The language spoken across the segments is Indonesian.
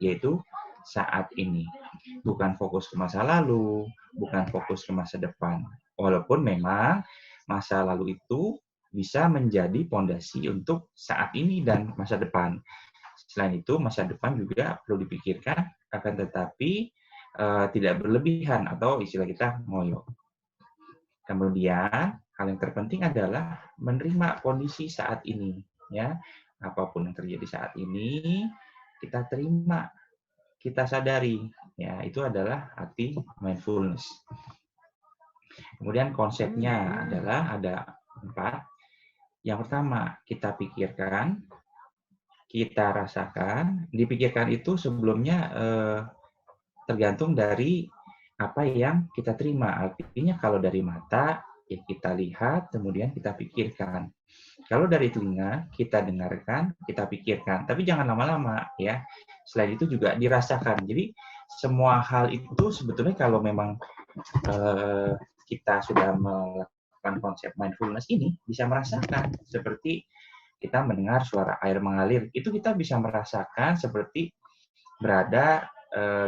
yaitu saat ini. Bukan fokus ke masa lalu, bukan fokus ke masa depan. Walaupun memang masa lalu itu bisa menjadi fondasi untuk saat ini dan masa depan. Selain itu, masa depan juga perlu dipikirkan, akan tetapi tidak berlebihan atau istilah kita ngoyo. Kemudian, hal yang terpenting adalah menerima kondisi saat ini. Ya, apapun yang terjadi saat ini, kita terima, kita sadari. Ya, itu adalah arti mindfulness. Kemudian konsepnya adalah ada 4. Yang pertama, kita pikirkan, kita rasakan. Dipikirkan itu sebelumnya tergantung dari apa yang kita terima. Artinya kalau dari mata, ya kita lihat, kemudian kita pikirkan. Kalau dari telinga, kita dengarkan, kita pikirkan. Tapi jangan lama-lama, ya. Selain itu juga dirasakan. Jadi semua hal itu sebetulnya kalau memang kita sudah melakukan konsep mindfulness ini, bisa merasakan. Seperti kita mendengar suara air mengalir, itu kita bisa merasakan seperti berada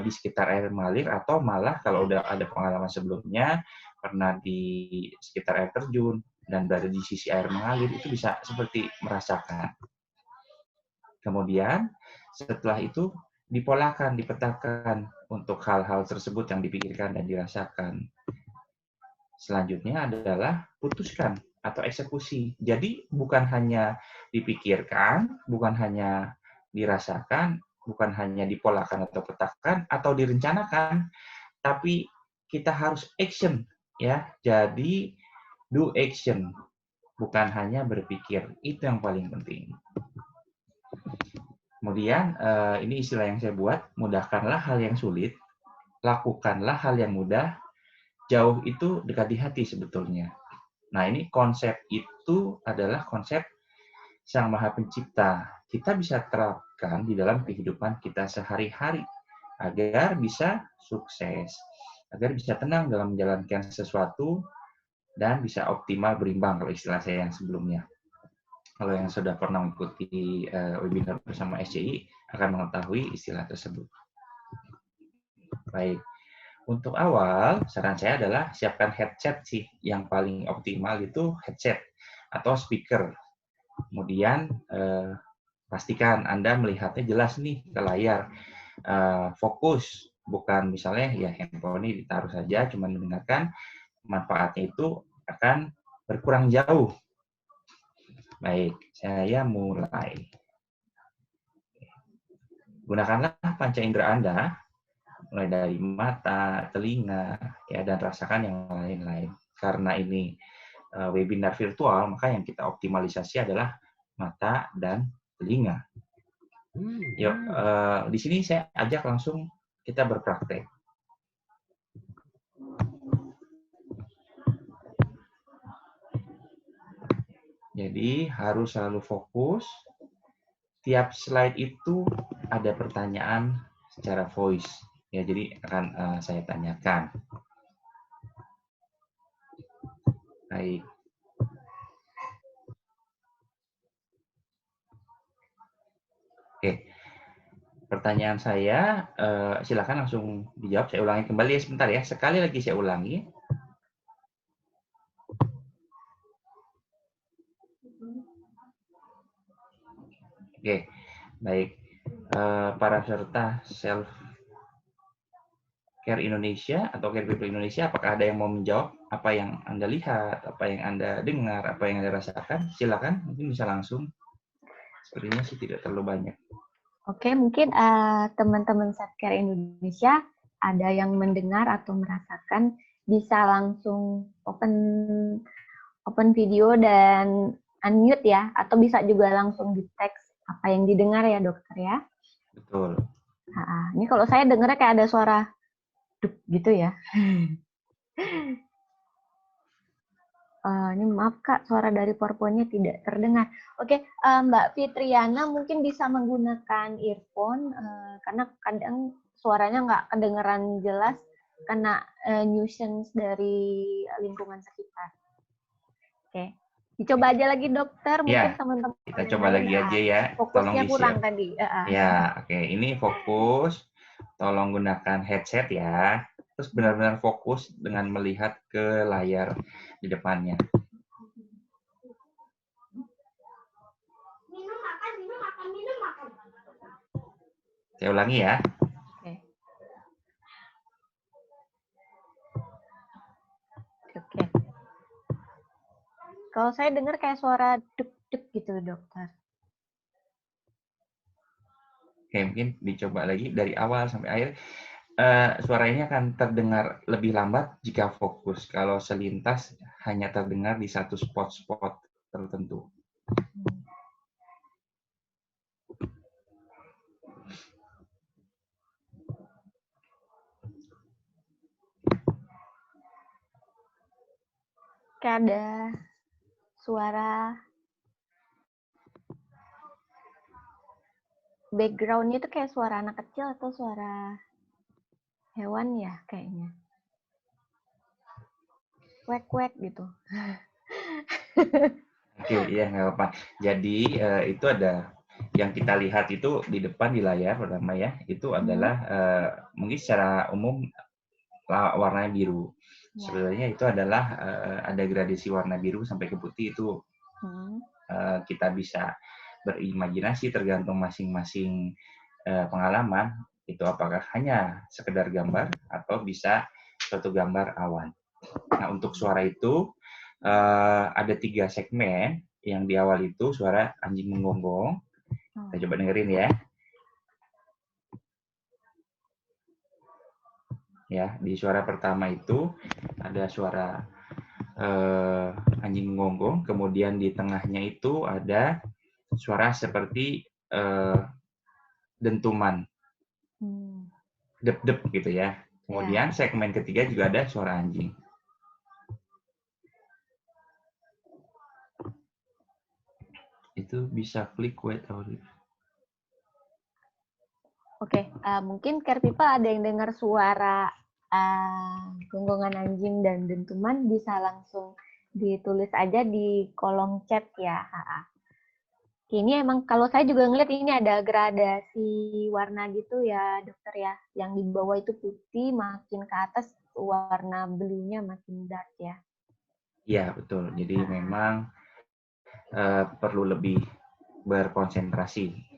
di sekitar air mengalir, atau malah kalau udah ada pengalaman sebelumnya pernah di sekitar air terjun dan berada di sisi air mengalir, itu bisa seperti merasakan. Kemudian setelah itu dipolakan, dipetakan untuk hal-hal tersebut yang dipikirkan dan dirasakan. Selanjutnya adalah putuskan atau eksekusi. Jadi bukan hanya dipikirkan, bukan hanya dirasakan, bukan hanya dipolakan atau petakan atau direncanakan, tapi kita harus action, ya. Jadi do action, bukan hanya berpikir. Itu yang paling penting. Kemudian ini istilah yang saya buat, mudahkanlah hal yang sulit, lakukanlah hal yang mudah, jauh itu dekat di hati sebetulnya. Nah, ini konsep itu adalah konsep Sang Maha Pencipta. Kita bisa terapkan di dalam kehidupan kita sehari-hari agar bisa sukses, agar bisa tenang dalam menjalankan sesuatu, dan bisa optimal berimbang kalau istilah saya yang sebelumnya. Kalau yang sudah pernah mengikuti webinar bersama SCI akan mengetahui istilah tersebut. Baik. Untuk awal, saran saya adalah siapkan headset sih. Yang paling optimal itu headset atau speaker. Kemudian pastikan Anda melihatnya jelas nih ke layar. Fokus, bukan misalnya ya handphone ini ditaruh saja, cuma mendengarkan, manfaatnya itu akan berkurang jauh. Baik, saya mulai. Gunakanlah panca indera Anda, mulai dari mata, telinga, ya, dan rasakan yang lain-lain. Karena ini webinar virtual, maka yang kita optimalisasi adalah mata dan telinga. Yuk, di sini saya ajak langsung kita berpraktek. Jadi harus selalu fokus. Tiap slide itu ada pertanyaan secara voice. Ya, jadi akan saya tanyakan. Baik. Oke. Pertanyaan saya, silakan langsung dijawab. Saya ulangi kembali ya sebentar ya. Sekali lagi saya ulangi. Oke, baik. Para peserta Self Care Indonesia atau Care People Indonesia, apakah ada yang mau menjawab apa yang Anda lihat, apa yang Anda dengar, apa yang Anda rasakan? Silakan, mungkin bisa langsung. Sepertinya sih tidak terlalu banyak. Oke, mungkin teman-teman Self Care Indonesia ada yang mendengar atau merasakan, bisa langsung open video dan unmute ya, atau bisa juga langsung di teks apa yang didengar ya dokter ya. Betul. Ini kalau saya dengarnya kayak ada suara duk gitu ya. Ini maaf Kak, suara dari PowerPoint-nya tidak terdengar. Oke, Mbak Fitriana mungkin bisa menggunakan earphone, karena kadang suaranya nggak kedengeran jelas, kena nuisance dari lingkungan sekitar. Oke. Dicoba aja lagi dokter, mungkin Ya, teman-teman kita yang coba lain lagi aja ya. Tolong fokusnya kurang di-share. tadi. Ya, oke. Ini fokus. Tolong gunakan headset ya. Terus benar-benar fokus dengan melihat ke layar di depannya. Saya ulangi ya. Oke. Kalau saya dengar kayak suara duk-duk gitu, dokter. Oke, mungkin dicoba lagi dari awal sampai akhir. Suaranya akan terdengar lebih lambat jika fokus. Kalau selintas hanya terdengar di satu spot-spot tertentu. Kayak ada suara background-nya itu kayak suara anak kecil atau suara hewan ya kayaknya. Kwek-kwek gitu. Oke, iya nggak apa-apa. Jadi itu ada yang kita lihat itu di depan di layar pertama ya, itu adalah mungkin secara umum warnanya biru. Ya. Sebenarnya itu adalah ada gradasi warna biru sampai ke putih itu kita bisa berimajinasi tergantung masing-masing pengalaman itu apakah hanya sekedar gambar atau bisa suatu gambar awan. Nah untuk suara itu ada 3 segmen. Yang di awal itu suara anjing menggonggong. Kita coba dengerin ya. Ya, di suara pertama itu ada suara anjing menggonggong, kemudian di tengahnya itu ada suara seperti dentuman, dep-dep gitu ya. Kemudian segmen ketiga juga ada suara anjing. Itu bisa klik wait audio. Oke, mungkin Care People ada yang dengar suara gonggongan anjing dan dentuman, bisa langsung ditulis aja di kolom chat ya. Ini emang kalau saya juga ngeliat ini ada gradasi warna gitu ya dokter ya. Yang di bawah itu putih, makin ke atas warna blue-nya makin dark ya. Iya betul. Jadi memang perlu lebih berkonsentrasi.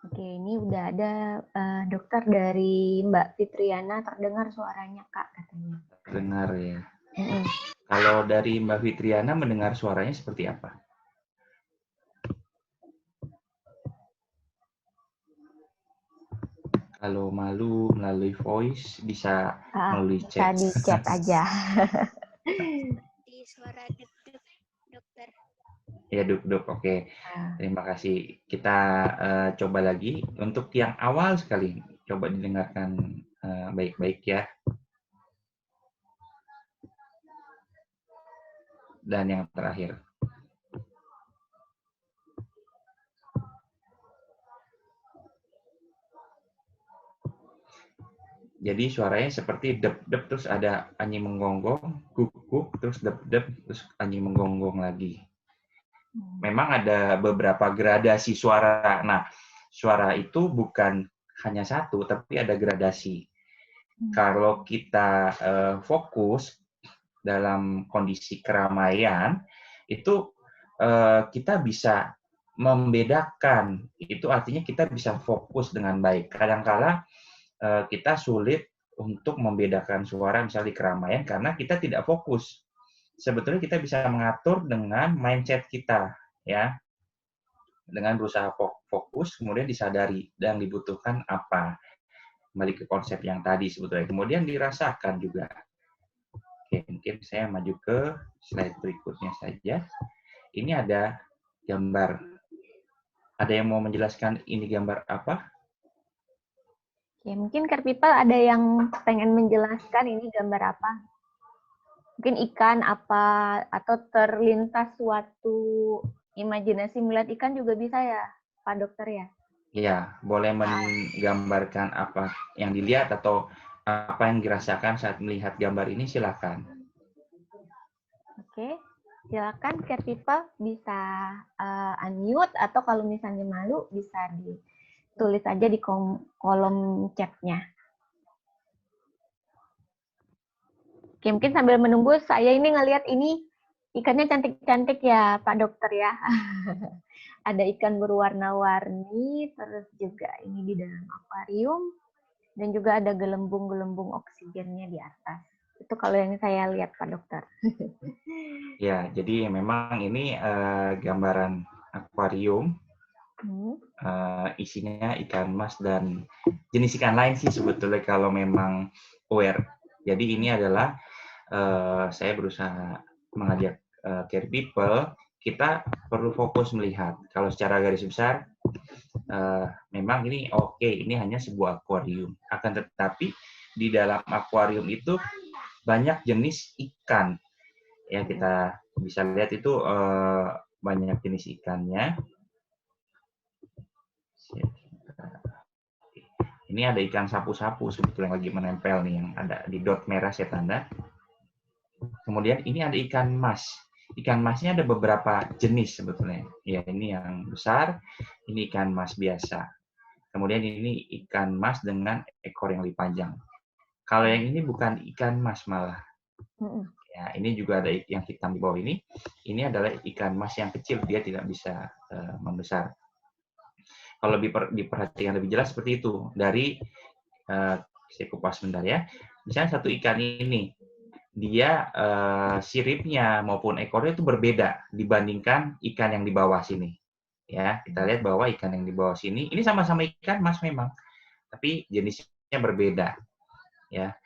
Oke, ini udah ada dokter dari Mbak Fitriana, terdengar suaranya Kak katanya. Terdengar ya. Kalau dari Mbak Fitriana mendengar suaranya seperti apa? Kalau malu melalui voice bisa melalui chat. Bisa di chat aja. Di suara deg-deg dokter. Ya duk-duk, oke. Terima kasih. Kita coba lagi. Untuk yang awal sekali, coba didengarkan baik-baik ya. Dan yang terakhir. Jadi suaranya seperti dep-dep, terus ada anjing menggonggong, guk-guk, terus dep-dep, terus anjing menggonggong lagi. Memang ada beberapa gradasi suara. Nah, suara itu bukan hanya satu, tapi ada gradasi. Kalau kita fokus dalam kondisi keramaian, itu kita bisa membedakan. Itu artinya kita bisa fokus dengan baik. Kadang-kala kita sulit untuk membedakan suara misalnya di keramaian karena kita tidak fokus. Sebetulnya kita bisa mengatur dengan mindset kita, ya, dengan berusaha fokus, kemudian disadari dan dibutuhkan apa. Kembali ke konsep yang tadi sebetulnya. Kemudian dirasakan juga. Oke, mungkin saya maju ke slide berikutnya saja. Ini ada gambar. Ada yang mau menjelaskan ini gambar apa? Ya, mungkin Care People ada yang pengen menjelaskan ini gambar apa? Mungkin ikan apa, atau terlintas suatu imajinasi melihat ikan juga bisa ya, Pak Dokter ya? Iya, boleh menggambarkan apa yang dilihat atau apa yang dirasakan saat melihat gambar ini, silakan. Oke. Silakan care people bisa unmute atau kalau misalnya malu bisa ditulis aja di kolom chat-nya. Oke, mungkin sambil menunggu saya ini ngelihat ini ikannya cantik-cantik ya Pak Dokter ya. Ada ikan berwarna-warni, terus juga ini di dalam akuarium, dan juga ada gelembung-gelembung oksigennya di atas. Itu kalau yang saya lihat Pak Dokter. Ya, jadi memang ini gambaran akuarium, isinya ikan mas dan jenis ikan lain sih sebetulnya kalau memang aware. Jadi ini adalah saya berusaha mengajak care people, kita perlu fokus melihat. Kalau secara garis besar, memang ini oke, ini hanya sebuah akuarium. Akan tetapi di dalam akuarium itu banyak jenis ikan. Ya, kita bisa lihat itu banyak jenis ikannya. Ini ada ikan sapu-sapu sebetulnya lagi menempel nih, yang ada di dot merah saya tanda. Kemudian ini ada ikan mas. Ikan masnya ada beberapa jenis sebetulnya. Ya, ini yang besar, ini ikan mas biasa. Kemudian ini ikan mas dengan ekor yang lebih panjang. Kalau yang ini bukan ikan mas malah. Ya, ini juga ada yang hitam di bawah ini. Ini adalah ikan mas yang kecil, dia tidak bisa membesar. Kalau diperhatikan lebih jelas seperti itu. Dari saya kupas sebentar ya. Misalnya satu ikan ini, dia siripnya maupun ekornya itu berbeda dibandingkan ikan yang di bawah sini. Ya, kita lihat bahwa ikan yang di bawah sini, ini sama-sama ikan mas memang, tapi jenisnya berbeda. Ya,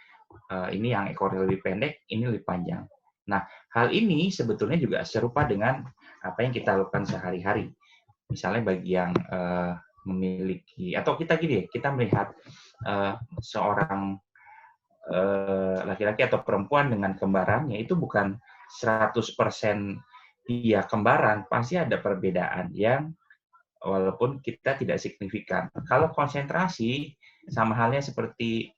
ini yang ekornya lebih pendek, ini lebih panjang. Nah, hal ini sebetulnya juga serupa dengan apa yang kita lakukan sehari-hari. Misalnya bagi yang memiliki, atau kita gini, kita melihat seorang laki-laki atau perempuan dengan kembarannya, itu bukan 100% dia kembaran, pasti ada perbedaan yang walaupun kita tidak signifikan. Kalau konsentrasi, sama halnya seperti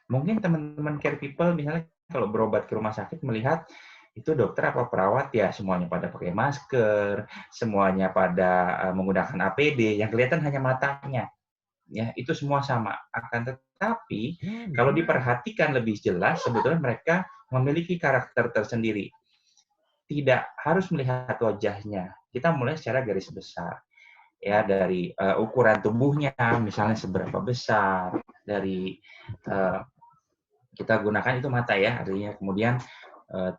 mungkin teman-teman care people misalnya kalau berobat ke rumah sakit melihat itu dokter apa perawat ya semuanya pada pakai masker, semuanya pada menggunakan APD, yang kelihatan hanya matanya. Ya, itu semua sama. Akan tetapi kalau diperhatikan lebih jelas sebetulnya mereka memiliki karakter tersendiri. Tidak harus melihat wajahnya. Kita mulai secara garis besar. Ya, dari ukuran tubuhnya misalnya seberapa besar, dari kita gunakan itu mata ya, artinya kemudian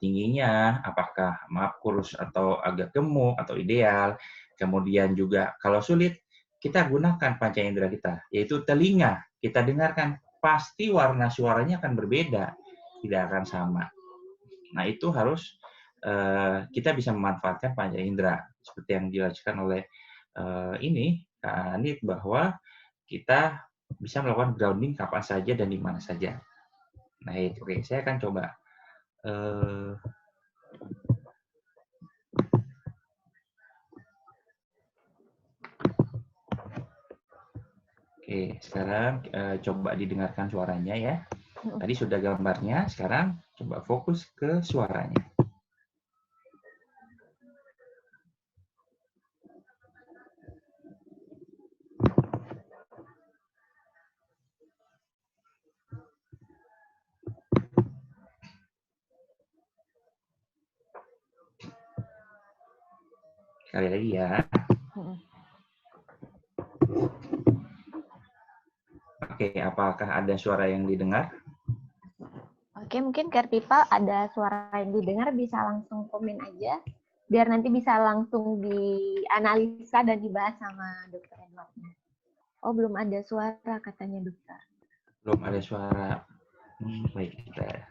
tingginya, apakah maaf kurus atau agak gemuk atau ideal. Kemudian juga kalau sulit, kita gunakan panca indera kita, yaitu telinga. Kita dengarkan, pasti warna suaranya akan berbeda, tidak akan sama. Nah, itu harus kita bisa memanfaatkan panca indera, seperti yang dijelaskan oleh ini, Kak Anit, bahwa kita bisa melakukan grounding kapan saja dan di mana saja. Nah, itu oke. Saya akan coba oke, sekarang coba didengarkan suaranya ya. Tadi sudah gambarnya, sekarang coba fokus ke suaranya. Sekali lagi ya. Oke, apakah ada suara yang didengar? Oke, mungkin care people ada suara yang didengar bisa langsung komen aja, biar nanti bisa langsung dianalisa dan dibahas sama dokter Edwardnya. Oh, belum ada suara katanya dokter. Belum ada suara. Baik, kita.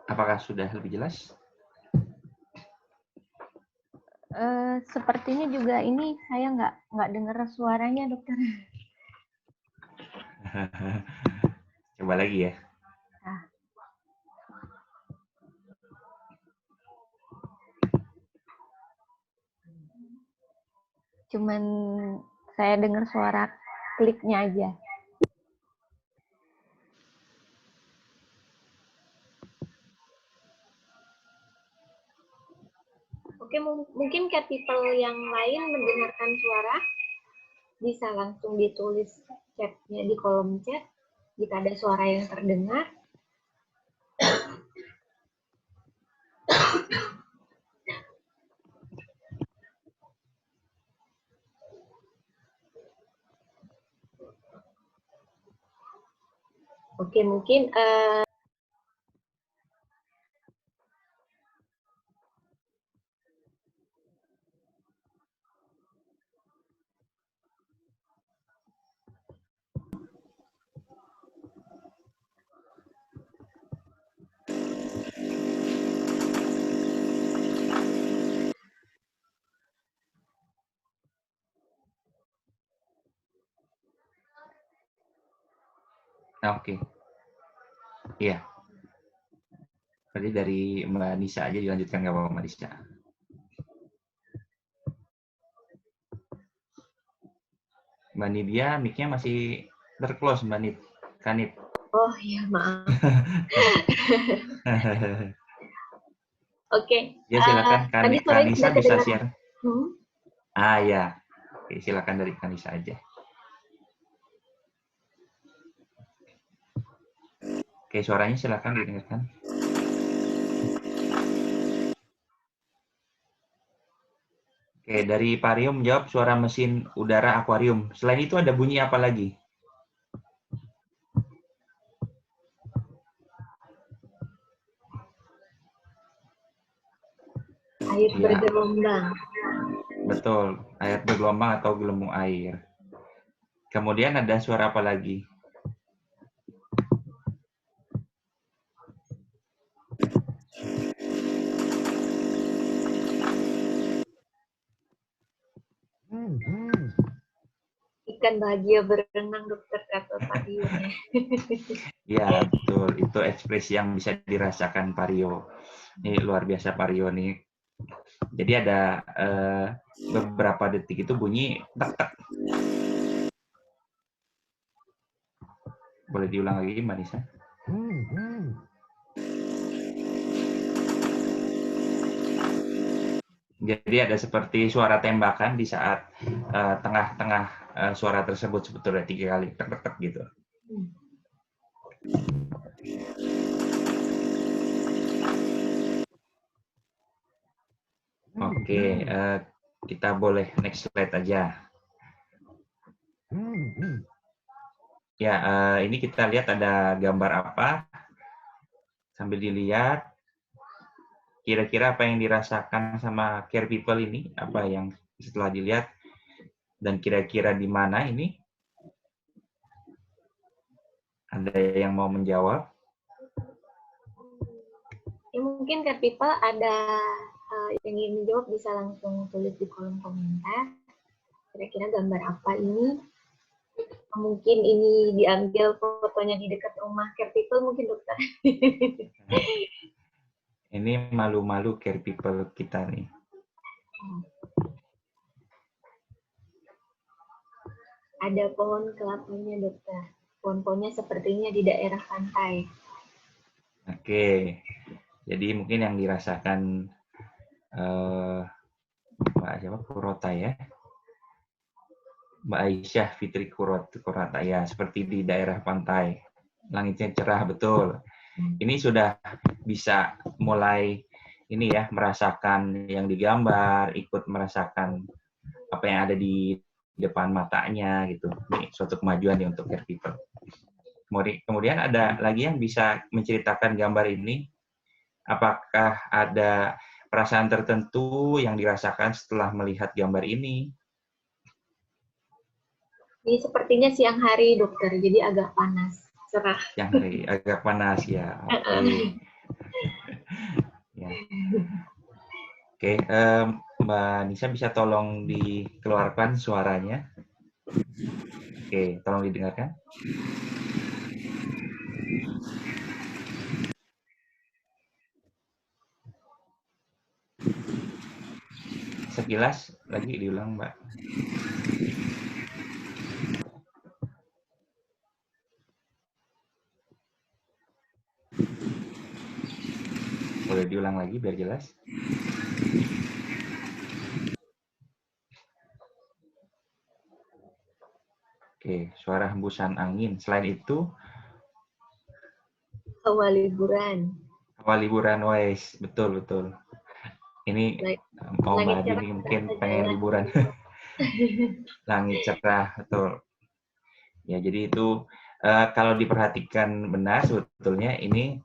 Apakah sudah lebih jelas? Sepertinya juga ini saya nggak dengar suaranya dokter. Coba lagi ya. Nah, cuman saya dengar suara kliknya aja. Oke, mungkin people yang lain mendengarkan suara bisa langsung ditulis chatnya di kolom chat jika ada suara yang terdengar. Oke, mungkin Oke. Iya. Berarti dari Mbak Nisa aja dilanjutkan nggak apa-apa Mbak Nisa? Mbak Nidia, mic-nya masih terclose Mbak Nid. Kanit. oh iya maaf. Oke. Ya silakan Tadi suaranya Kanisa sudah bisa terdengar. share. Ya. Oke, silakan dari Kanisa aja. Oke, suaranya silakan didengarkan. Oke, dari Parium menjawab suara mesin udara akuarium. Selain itu ada bunyi apa lagi? Air Ya, bergelombang. betul. Air bergelombang atau gelembung air. Kemudian ada suara apa lagi? Ikan bahagia berenang, dokter, kata Pak Dio. Ya, betul. Itu ekspresi yang bisa dirasakan Pario. Ini luar biasa Pario nih. Jadi ada beberapa detik itu bunyi tek-tek. Boleh diulang lagi, Mbak Nisa? Jadi ada seperti suara tembakan di saat tengah-tengah suara tersebut sebetulnya 3 kali tek-tek gitu. Oke, kita boleh next slide aja. Ya, ini kita lihat ada gambar apa. Sambil dilihat, kira-kira apa yang dirasakan sama care people ini, apa yang setelah dilihat, dan kira-kira di mana ini? Ada yang mau menjawab? Ya, mungkin care people ada yang ingin menjawab bisa langsung tulis di kolom komentar. Kira-kira gambar apa ini? Mungkin ini diambil fotonya di dekat rumah care people mungkin, dokter. Ini malu-malu care people kita nih. Ada pohon kelapanya, dokter. Pohon-pohonnya sepertinya di daerah pantai. Oke, jadi mungkin yang dirasakan Mbak siapa? Kurota ya? Mbak Aisyah Fitri Kurota ya, seperti di daerah pantai. Langitnya cerah betul. Ini sudah bisa mulai ini ya, merasakan yang digambar, ikut merasakan apa yang ada di depan matanya gitu. Ini suatu kemajuan ya untuk care people. Kemudian ada lagi yang bisa menceritakan gambar ini. Apakah ada perasaan tertentu yang dirasakan setelah melihat gambar ini? Ini sepertinya siang hari, dokter, jadi agak panas, cerah. Siang hari, agak panas ya. Oke. Ya. Oke, Mbak Nisa bisa tolong dikeluarkan suaranya? Oke, tolong didengarkan. Sekilas lagi diulang, Mbak. Boleh diulang lagi biar jelas. Oke, suara hembusan angin. Selain itu, Awal liburan. awal liburan, wes, betul betul. Ini mau Mbak Langit Adi cerah ini mungkin berasa pengen jalan. liburan. Langit cerah, betul. Ya, jadi itu kalau diperhatikan benar sebetulnya ini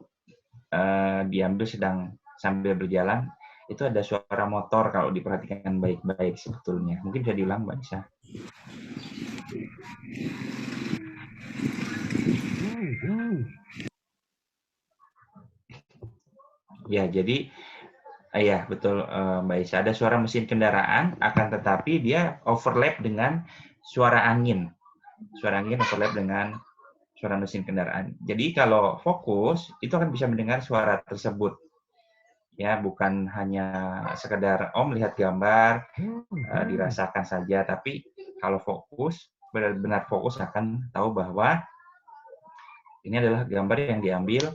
diambil sedang sambil berjalan, itu ada suara motor kalau diperhatikan baik-baik sebetulnya. Mungkin bisa diulang, Mbak Nisa. Ya, jadi ya betul Mbak Isa. Ada suara mesin kendaraan, akan tetapi dia overlap dengan suara angin. Suara angin overlap dengan suara mesin kendaraan. Jadi kalau fokus, itu akan bisa mendengar suara tersebut. Ya, bukan hanya sekedar melihat gambar, dirasakan saja, tapi kalau fokus, benar-benar fokus akan tahu bahwa ini adalah gambar yang diambil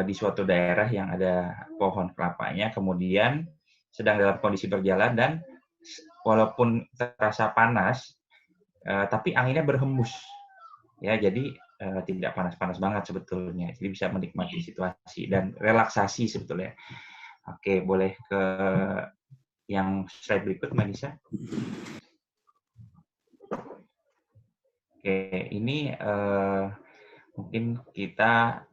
di suatu daerah yang ada pohon kelapanya, kemudian sedang dalam kondisi berjalan dan walaupun terasa panas, tapi anginnya berhembus, ya jadi tidak panas-panas banget sebetulnya, jadi bisa menikmati situasi dan relaksasi sebetulnya. Oke, boleh ke yang slide berikut, Mbak Nisa. Oke, ini mungkin kita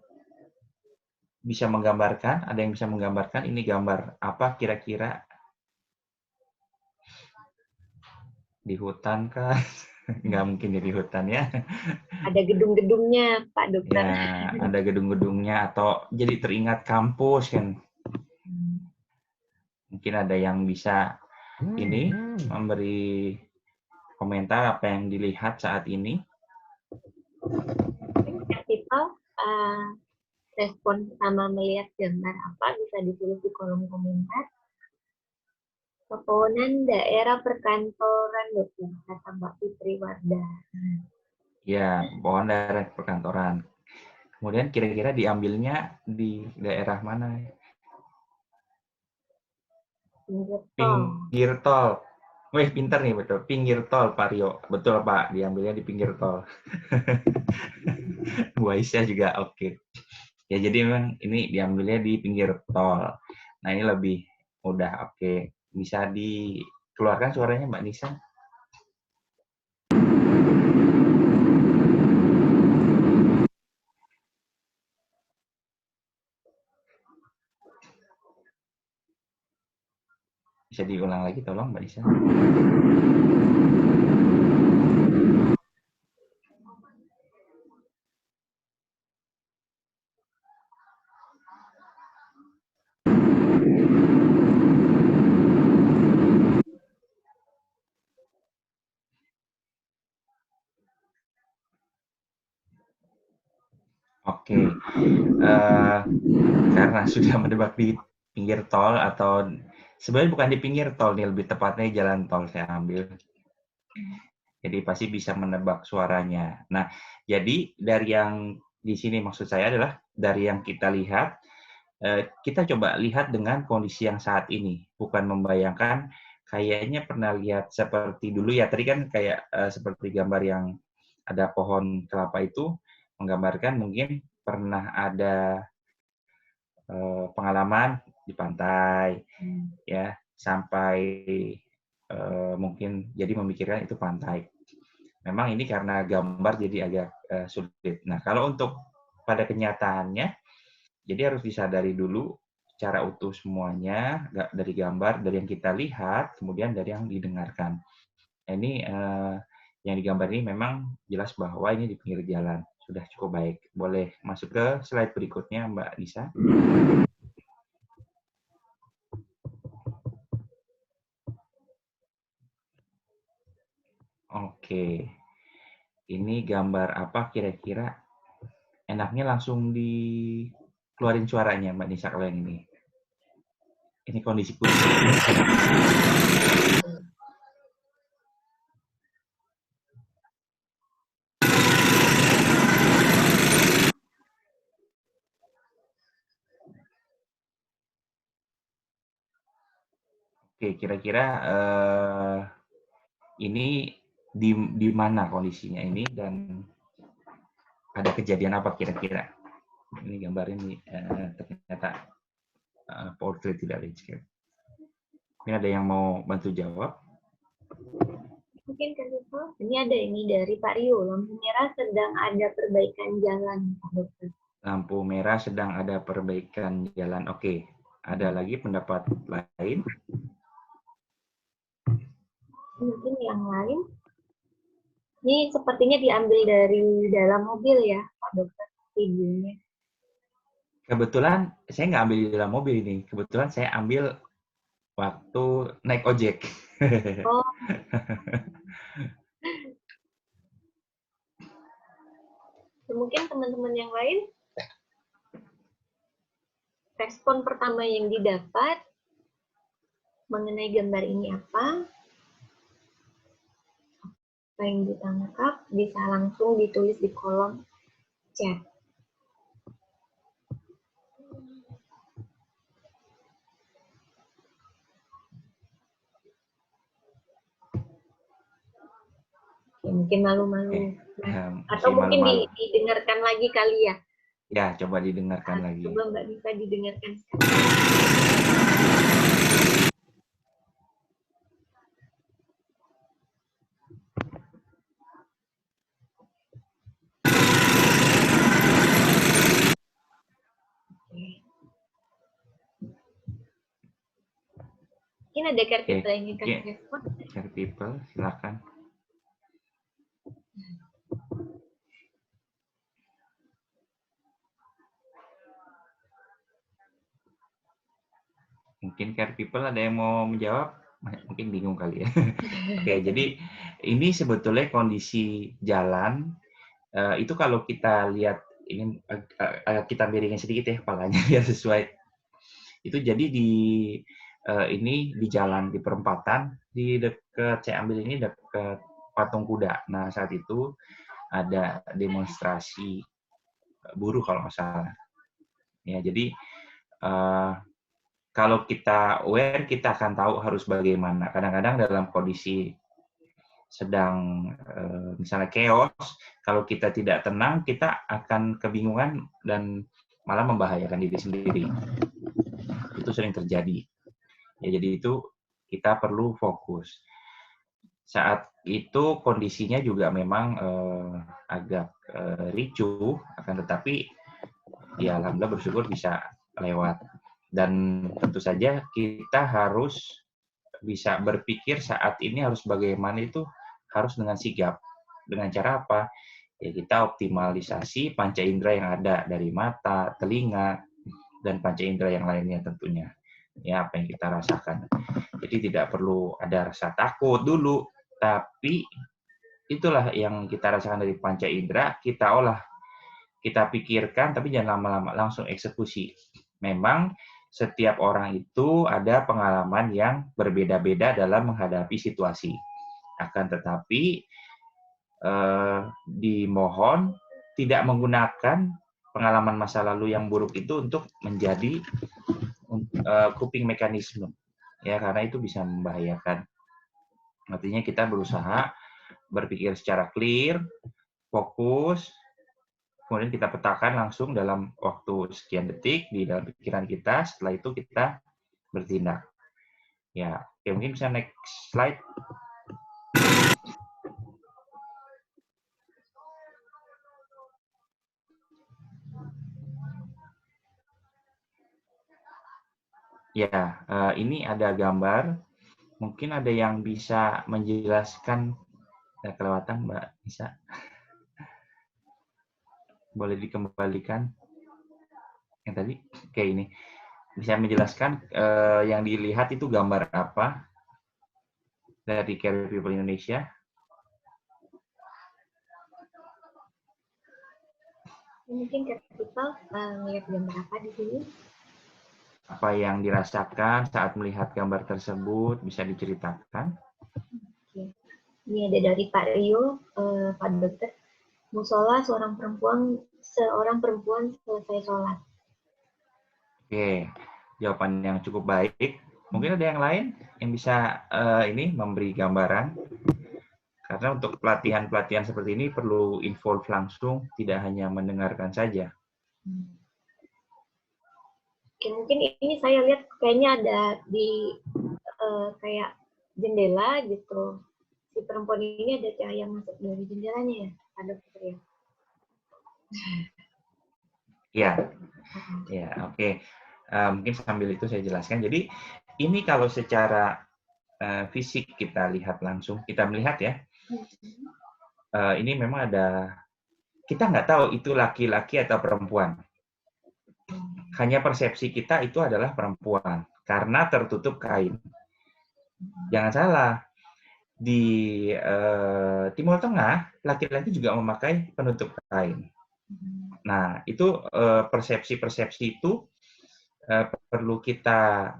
bisa menggambarkan, ada yang bisa menggambarkan ini gambar apa kira-kira? Di hutan kah? Nggak mungkin di hutan ya. Ada gedung-gedungnya, Pak Dokter. Ya, ada gedung-gedungnya atau jadi teringat kampus kan. Mungkin ada yang bisa ini memberi komentar apa yang dilihat saat ini. People respon pertama melihat gambar apa bisa ditulis di kolom komentar. Pepohonan daerah perkantoran, Dokter, kata Mbak Fitri Wardah. Ya, pohon daerah perkantoran. Kemudian kira-kira diambilnya di daerah mana? Pinggir tol. Wih, pinter nih, betul. Pinggir tol, Pak Rio. Betul, Pak. Diambilnya di pinggir tol. Bu Aisyah juga oke. Ya, jadi memang ini diambilnya di pinggir tol. Nah, ini lebih mudah. Oke. Bisa dikeluarkan suaranya, Mbak Nisa? Bisa diulang lagi, tolong, Mbak Nisa. Oke. Karena sudah menebak di pinggir tol atau sebenarnya bukan di pinggir tol nih, lebih tepatnya jalan tol saya ambil. Jadi pasti bisa menebak suaranya. Nah, jadi dari yang di sini maksud saya adalah dari yang kita lihat, kita coba lihat dengan kondisi yang saat ini, bukan membayangkan kayaknya pernah lihat seperti dulu ya. Tadi kan kayak seperti gambar yang ada pohon kelapa itu menggambarkan mungkin pernah ada pengalaman di pantai, ya sampai mungkin jadi memikirkan itu pantai. Memang ini karena gambar jadi agak sulit. Nah, kalau untuk pada kenyataannya, jadi harus disadari dulu secara utuh semuanya, dari gambar, dari yang kita lihat, kemudian dari yang didengarkan. Nah, ini yang digambar ini memang jelas bahwa ini di pinggir jalan. Sudah cukup baik. Boleh masuk ke slide berikutnya, Mbak Lisa. Oke. Ini gambar apa kira-kira? Enaknya langsung dikeluarin suaranya, Mbak Nisa, kalau yang ini. Ini kondisi kucing. Oke, kira-kira ini di mana kondisinya ini dan ada kejadian apa kira-kira? Ini gambar ini ternyata portrait tidak landscape. Ini ada yang mau bantu jawab? Mungkin kan ini ada ini dari Pak Rio, lampu merah sedang ada perbaikan jalan, Pak Dokter. Lampu merah sedang ada perbaikan jalan. Oke, ada lagi pendapat lain? Mungkin yang lain. Ini sepertinya diambil dari dalam mobil ya, Pak Dokter, videonya. Kebetulan saya nggak ambil di dalam mobil ini. Kebetulan saya ambil waktu naik ojek. Oh. Mungkin teman-teman yang lain, respon pertama yang didapat mengenai gambar ini apa yang ditangkap, bisa langsung ditulis di kolom chat. Ya, mungkin malu-malu. Atau mungkin didengarkan lagi kali ya? Ya, coba didengarkan lagi. Coba Mbak Nisa didengarkan sekali. Mungkin ada care people yang ingin kasih respon. Care people, silakan. Mungkin care people ada yang mau menjawab? Mungkin bingung kali ya. Oke, jadi ini sebetulnya kondisi jalan. Itu kalau kita lihat, ini kita miringin sedikit ya kepalanya biar sesuai. Itu jadi ini di jalan, di perempatan, di dekat saya ambil ini dekat patung kuda. Nah, saat itu ada demonstrasi buruh kalau nggak salah. Ya, jadi kalau kita aware, kita akan tahu harus bagaimana. Kadang-kadang dalam kondisi sedang misalnya chaos, kalau kita tidak tenang, kita akan kebingungan dan malah membahayakan diri sendiri. Itu sering terjadi. Ya, jadi itu kita perlu fokus. Saat itu kondisinya juga memang agak ricuh, akan tetapi ya alhamdulillah bersyukur bisa lewat. Dan tentu saja kita harus bisa berpikir saat ini harus bagaimana, itu harus dengan sigap. Dengan cara apa? Ya kita optimalisasi panca indera yang ada dari mata, telinga, dan panca indera yang lainnya tentunya. Ya, apa yang kita rasakan. Jadi tidak perlu ada rasa takut dulu, tapi itulah yang kita rasakan dari panca indera, kita olah, kita pikirkan, tapi jangan lama-lama, langsung eksekusi. Memang setiap orang itu ada pengalaman yang berbeda-beda dalam menghadapi situasi. Akan tetapi dimohon tidak menggunakan pengalaman masa lalu yang buruk itu untuk menjadi coping mechanism, ya, karena itu bisa membahayakan. Artinya kita berusaha berpikir secara clear, fokus, kemudian kita petakan langsung dalam waktu sekian detik di dalam pikiran kita. Setelah itu kita bertindak. Ya, oke, mungkin bisa next slide. Ya, ini ada gambar. Mungkin ada yang bisa menjelaskan. Nah, kelewatan Mbak Nisa. Boleh dikembalikan yang tadi? Oke, ini. Bisa menjelaskan yang dilihat itu gambar apa dari Care People Indonesia? Mungkin Kak Tifal melihat gambar apa di sini? Apa yang dirasakan saat melihat gambar tersebut bisa diceritakan? Oke. Ini ada dari Pak Rio, Pak Dokter. Musola seorang perempuan selesai sholat. Oke, jawaban yang cukup baik. Mungkin ada yang lain yang bisa ini memberi gambaran? Karena untuk pelatihan-pelatihan seperti ini perlu involve langsung, tidak hanya mendengarkan saja. Oke, mungkin ini saya lihat kayaknya ada di kayak jendela gitu. Si perempuan ini ada cahaya masuk dari jendelanya ya, Pak Dokter ya. Ya, ya, oke. Mungkin sambil itu saya jelaskan. Jadi ini kalau secara fisik kita lihat langsung, kita melihat ya, ini memang ada, kita nggak tahu itu laki-laki atau perempuan. Hanya persepsi kita itu adalah perempuan karena tertutup kain. Jangan salah, di Timur Tengah laki-laki juga memakai penutup kain. Nah, itu persepsi-persepsi itu perlu kita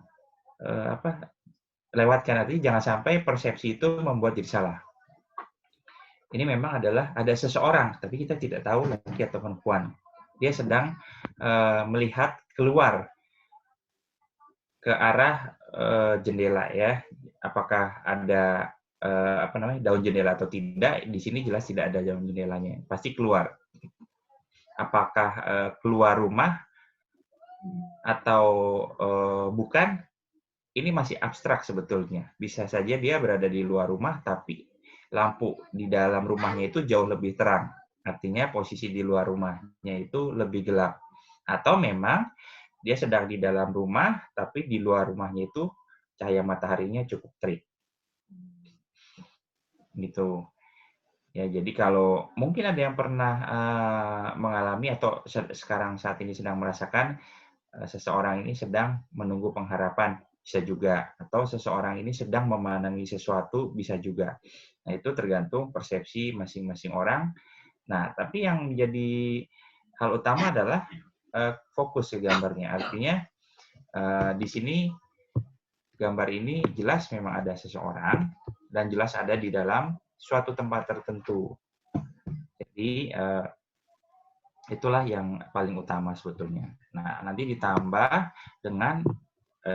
lewatkan, nanti jangan sampai persepsi itu membuat jadi salah. Ini memang adalah ada seseorang, tapi kita tidak tahu laki atau perempuan. Dia sedang melihat keluar ke arah jendela ya. Apakah ada daun jendela atau tidak? Di sini jelas tidak ada daun jendelanya. Pasti keluar. Apakah keluar rumah atau bukan? Ini masih abstrak sebetulnya. Bisa saja dia berada di luar rumah, tapi lampu di dalam rumahnya itu jauh lebih terang. Artinya posisi di luar rumahnya itu lebih gelap. Atau memang dia sedang di dalam rumah, tapi di luar rumahnya itu cahaya mataharinya cukup terik. Gitu. Ya, jadi kalau mungkin ada yang pernah mengalami atau sekarang saat ini sedang merasakan seseorang ini sedang menunggu pengharapan, bisa juga. Atau seseorang ini sedang memandangi sesuatu, bisa juga. Nah, itu tergantung persepsi masing-masing orang. Nah, tapi yang menjadi hal utama adalah fokus ke gambarnya. Artinya, di sini gambar ini jelas memang ada seseorang dan jelas ada di dalam suatu tempat tertentu. Jadi, itulah yang paling utama sebetulnya. Nah, nanti ditambah dengan,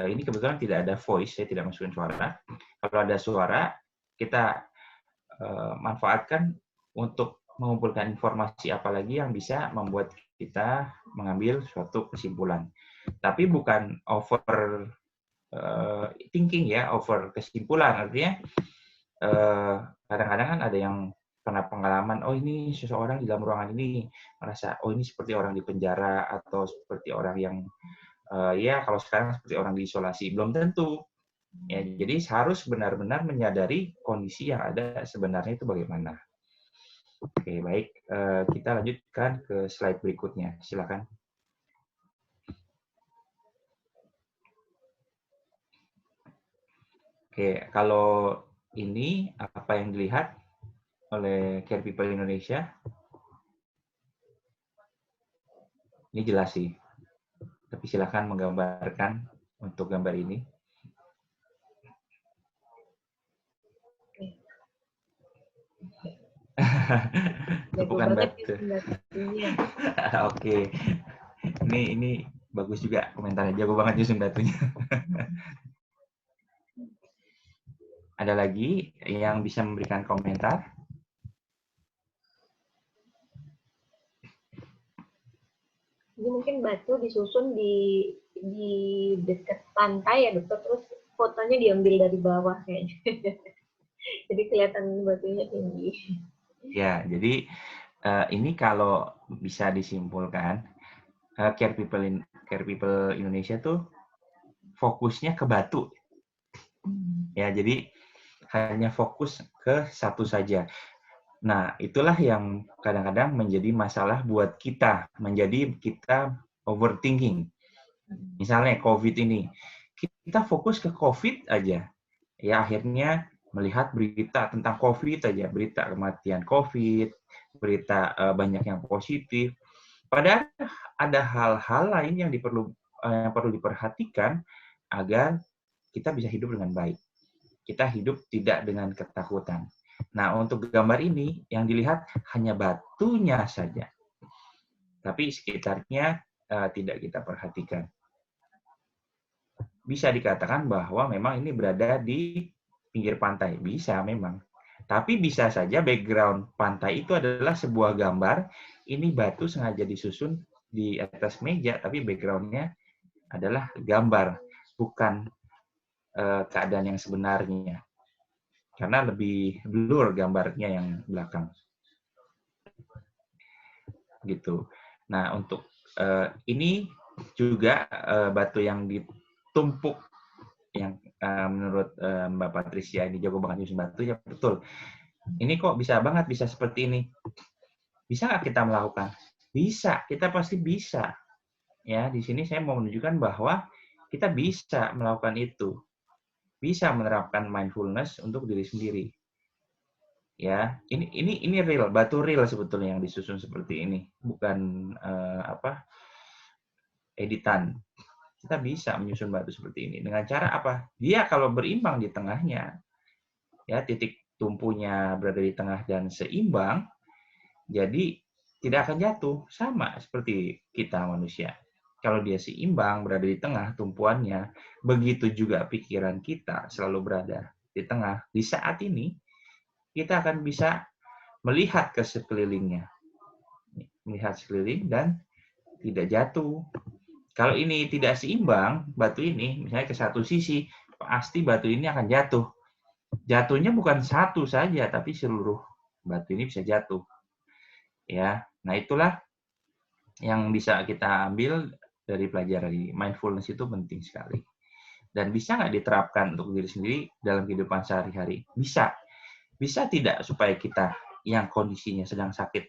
ini kebetulan tidak ada voice, saya tidak masukin suara. Kalau ada suara, kita manfaatkan untuk mengumpulkan informasi apalagi yang bisa membuat kita mengambil suatu kesimpulan. Tapi bukan over thinking ya, over kesimpulan. Artinya kadang-kadang kan ada yang pernah pengalaman, oh ini seseorang di dalam ruangan ini merasa, oh ini seperti orang di penjara atau seperti orang yang ya kalau sekarang seperti orang diisolasi. Belum tentu. Ya, jadi harus benar-benar menyadari kondisi yang ada sebenarnya itu bagaimana. Oke, baik. Kita lanjutkan ke slide berikutnya. Silakan. Oke, kalau ini apa yang dilihat oleh Care People Indonesia? Ini jelas sih. Tapi silakan menggambarkan untuk gambar ini. Tepukan batu. Oke. Ini bagus juga komentarnya. Jago banget nyusun batunya. Ada lagi yang bisa memberikan komentar? Jadi mungkin batu disusun di dekat pantai ya dokter, terus fotonya diambil dari bawah kayaknya. Jadi kelihatan batunya tinggi. Ya, jadi ini kalau bisa disimpulkan, Care People Indonesia tuh fokusnya ke batu. Ya, jadi hanya fokus ke satu saja. Nah, itulah yang kadang-kadang menjadi masalah buat kita, menjadi kita overthinking. Misalnya COVID ini, kita fokus ke COVID aja. Ya, akhirnya melihat berita tentang COVID aja, berita kematian COVID, berita banyak yang positif. Padahal ada hal-hal lain yang perlu diperhatikan agar kita bisa hidup dengan baik. Kita hidup tidak dengan ketakutan. Nah, untuk gambar ini yang dilihat hanya batunya saja, tapi sekitarnya tidak kita perhatikan. Bisa dikatakan bahwa memang ini berada di pinggir pantai, bisa memang. Tapi bisa saja background pantai itu adalah sebuah gambar, ini batu sengaja disusun di atas meja, tapi background-nya adalah gambar, bukan keadaan yang sebenarnya. Karena lebih blur gambarnya yang belakang. Gitu. Nah, untuk ini juga batu yang ditumpuk yang menurut Mbak Patricia ini jago banget nyusun batu, ya betul. Ini kok bisa banget bisa seperti ini. Bisa nggak kita melakukan? Bisa, kita pasti bisa. Ya, di sini saya mau menunjukkan bahwa kita bisa melakukan itu. Bisa menerapkan mindfulness untuk diri sendiri. Ya, ini real, batu real sebetulnya yang disusun seperti ini, bukan editan. Kita bisa menyusun batu seperti ini dengan cara apa? Dia kalau berimbang di tengahnya, ya titik tumpunya berada di tengah dan seimbang, jadi tidak akan jatuh, sama seperti kita manusia. Kalau dia seimbang berada di tengah tumpuannya, begitu juga pikiran kita selalu berada di tengah. Di saat ini kita akan bisa melihat ke sekelilingnya, melihat sekeliling dan tidak jatuh. Kalau ini tidak seimbang, batu ini misalnya ke satu sisi, pasti batu ini akan jatuh. Jatuhnya bukan satu saja, tapi seluruh batu ini bisa jatuh. Ya, nah itulah yang bisa kita ambil dari pelajaran mindfulness itu penting sekali. Dan bisa nggak diterapkan untuk diri sendiri dalam kehidupan sehari-hari? Bisa. Bisa tidak supaya kita yang kondisinya sedang sakit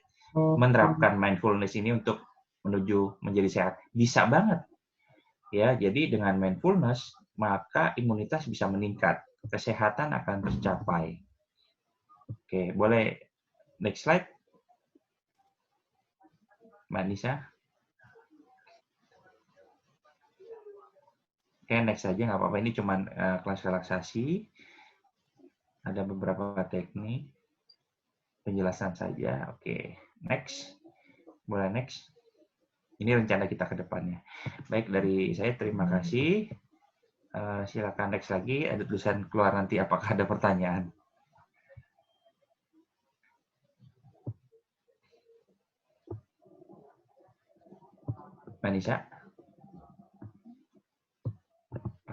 menerapkan mindfulness ini untuk menuju menjadi sehat? Bisa banget. Ya, jadi dengan mindfulness maka imunitas bisa meningkat, kesehatan akan tercapai. Oke, boleh next slide, Mbak Nisa. Oke, next saja nggak apa-apa. Ini cuma kelas relaksasi. Ada beberapa teknik penjelasan saja. Oke, next. Boleh next. Ini rencana kita ke depannya. Baik, dari saya terima kasih. Silakan next lagi. Ada tulisan keluar nanti apakah ada pertanyaan. Manisa.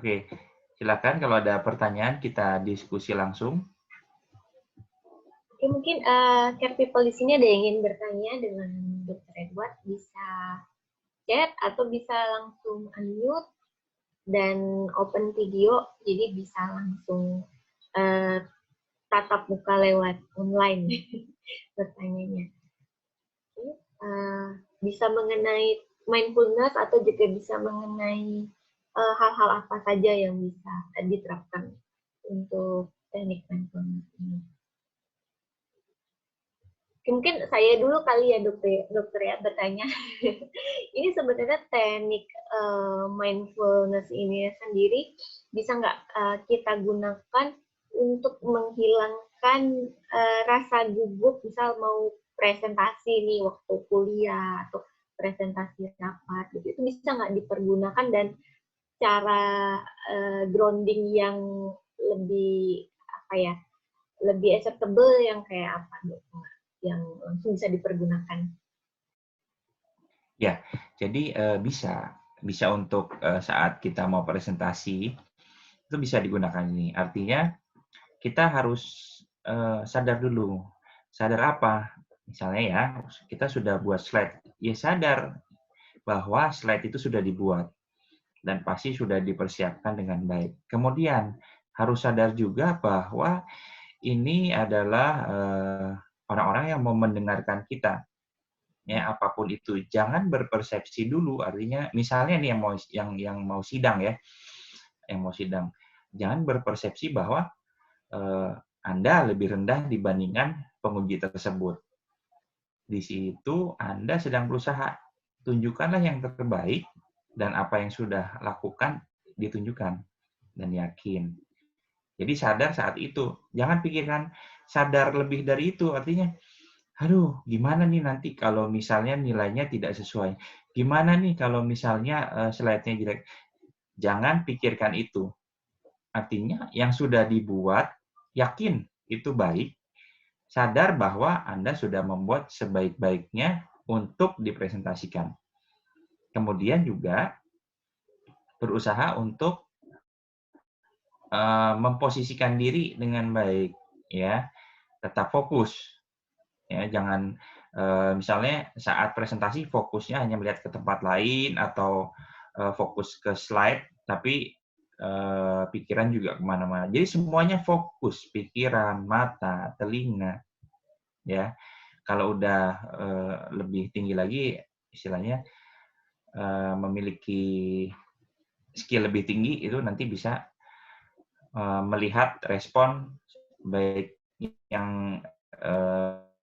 Oke, silakan kalau ada pertanyaan kita diskusi langsung. Oke, mungkin care people di sini ada yang ingin bertanya dengan Dr. Edward, bisa chat atau bisa langsung unmute dan open video, jadi bisa langsung tatap muka lewat online bertanyanya. Bisa mengenai mindfulness atau juga bisa mengenai hal-hal apa saja yang bisa diterapkan untuk teknik mindfulness ini. Mungkin saya dulu kali ya dokter ya bertanya. Ini sebenarnya teknik mindfulness ini sendiri bisa nggak kita gunakan untuk menghilangkan rasa gugup, misal mau presentasi nih waktu kuliah atau presentasi rapat, gitu. Itu bisa nggak dipergunakan dan cara grounding yang lebih apa ya, lebih acceptable yang kayak apa dokter? Yang langsung bisa dipergunakan. Ya, jadi bisa untuk saat kita mau presentasi itu bisa digunakan ini. Artinya kita harus sadar dulu. Sadar apa? Misalnya ya, kita sudah buat slide. Ya sadar bahwa slide itu sudah dibuat dan pasti sudah dipersiapkan dengan baik. Kemudian harus sadar juga bahwa ini adalah orang-orang yang mau mendengarkan kita. Ya, apapun itu, jangan berpersepsi dulu. Artinya, misalnya nih yang mau sidang ya, yang mau sidang, jangan berpersepsi bahwa Anda lebih rendah dibandingkan penguji tersebut. Di situ Anda sedang berusaha tunjukkanlah yang terbaik dan apa yang sudah lakukan ditunjukkan dan yakin. Jadi sadar saat itu. Jangan pikirkan sadar lebih dari itu. Artinya, aduh, gimana nih nanti kalau misalnya nilainya tidak sesuai? Gimana nih kalau misalnya slide-nya jelek? Jangan pikirkan itu. Artinya yang sudah dibuat, yakin itu baik, sadar bahwa Anda sudah membuat sebaik-baiknya untuk dipresentasikan. Kemudian juga berusaha untuk memposisikan diri dengan baik, ya, tetap fokus, ya, jangan misalnya saat presentasi fokusnya hanya melihat ke tempat lain atau fokus ke slide, tapi pikiran juga kemana-mana. Jadi semuanya fokus, pikiran, mata, telinga, ya. Kalau udah lebih tinggi lagi, istilahnya memiliki skill lebih tinggi itu nanti bisa melihat respon baik yang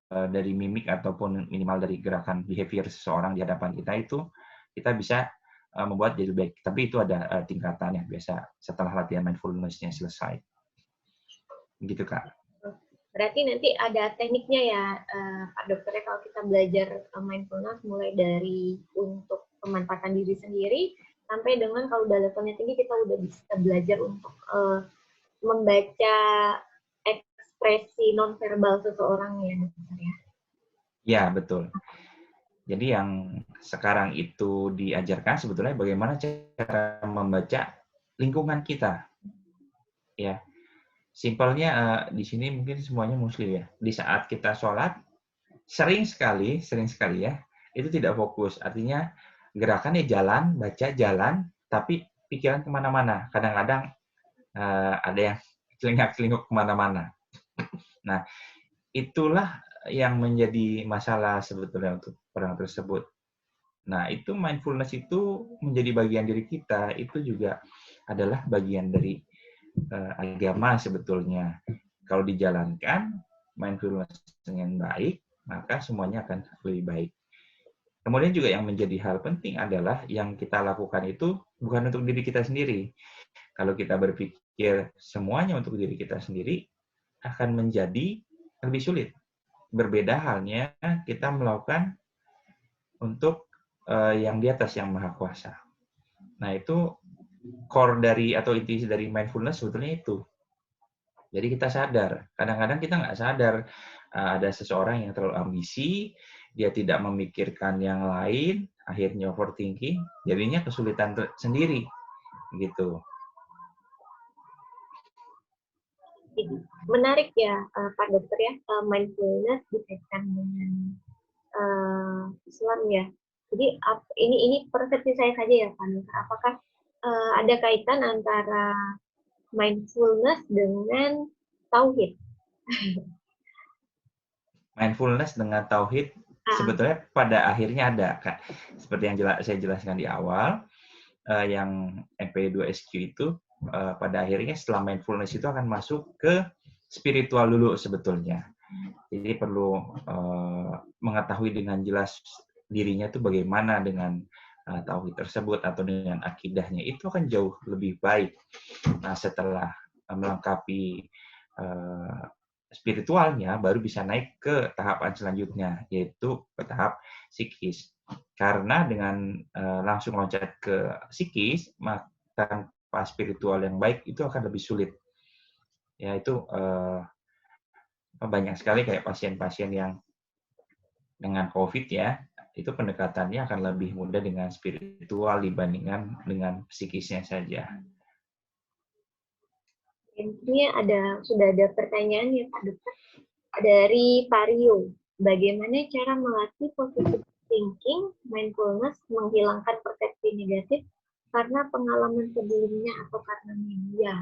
dari mimik ataupun minimal dari gerakan behavior seseorang di hadapan kita itu kita bisa membuat jadi baik. Tapi itu ada tingkatannya biasa setelah latihan mindfulness-nya selesai. Gitu, Kak. Berarti nanti ada tekniknya ya, Pak Dokter, ya, kalau kita belajar mindfulness mulai dari untuk pemanfaatan diri sendiri sampai dengan kalau udah levelnya tinggi kita udah bisa belajar untuk membaca ekspresi nonverbal seseorang ya, Dokter ya. Ya, betul. Jadi yang sekarang itu diajarkan sebetulnya bagaimana cara membaca lingkungan kita. Ya, simpelnya di sini mungkin semuanya muslim ya. Di saat kita sholat, sering sekali ya, itu tidak fokus. Artinya gerakannya jalan, baca jalan, tapi pikiran kemana-mana. Kadang-kadang ada yang celingak-celinguk kemana-mana. Nah, itulah yang menjadi masalah sebetulnya untuk orang tersebut. Nah, itu mindfulness itu menjadi bagian diri kita, itu juga adalah bagian dari agama sebetulnya. Kalau dijalankan mindfulness dengan baik, maka semuanya akan lebih baik. Kemudian juga yang menjadi hal penting adalah yang kita lakukan itu bukan untuk diri kita sendiri. Kalau kita berpikir semuanya untuk diri kita sendiri, akan menjadi lebih sulit. Berbeda halnya kita melakukan untuk yang di atas, yang Maha Kuasa. Nah, itu core dari atau inti dari mindfulness sebetulnya itu. Jadi kita sadar. Kadang-kadang kita nggak sadar ada seseorang yang terlalu ambisi, dia tidak memikirkan yang lain, akhirnya overthinking, jadinya kesulitan sendiri, gitu. Menarik ya, Pak Dokter ya, mindfulness dikaitkan dengan Islam ya. Jadi ini persepsi saya saja ya, Pak Dokter. Apakah ada kaitan antara mindfulness dengan tauhid? Mindfulness dengan tauhid sebetulnya pada akhirnya ada, Kak. Seperti yang saya jelaskan di awal, yang MP2SQ itu pada akhirnya setelah mindfulness itu akan masuk ke spiritual dulu sebetulnya. Jadi perlu mengetahui dengan jelas dirinya itu bagaimana dengan tauhid tersebut atau dengan akidahnya, itu akan jauh lebih baik. Nah, setelah melengkapi spiritualnya, baru bisa naik ke tahapan selanjutnya, yaitu ke tahap psikis. Karena dengan langsung loncat ke psikis, maka tanpa spiritual yang baik itu akan lebih sulit. Ya, itu banyak sekali kayak pasien-pasien yang dengan COVID ya, itu pendekatannya akan lebih mudah dengan spiritual dibandingkan dengan psikisnya saja. Ini sudah ada pertanyaan ya, Pak Dokter, dari Vario. Bagaimana cara melatih positive thinking, mindfulness, menghilangkan persepsi negatif karena pengalaman sebelumnya atau karena media?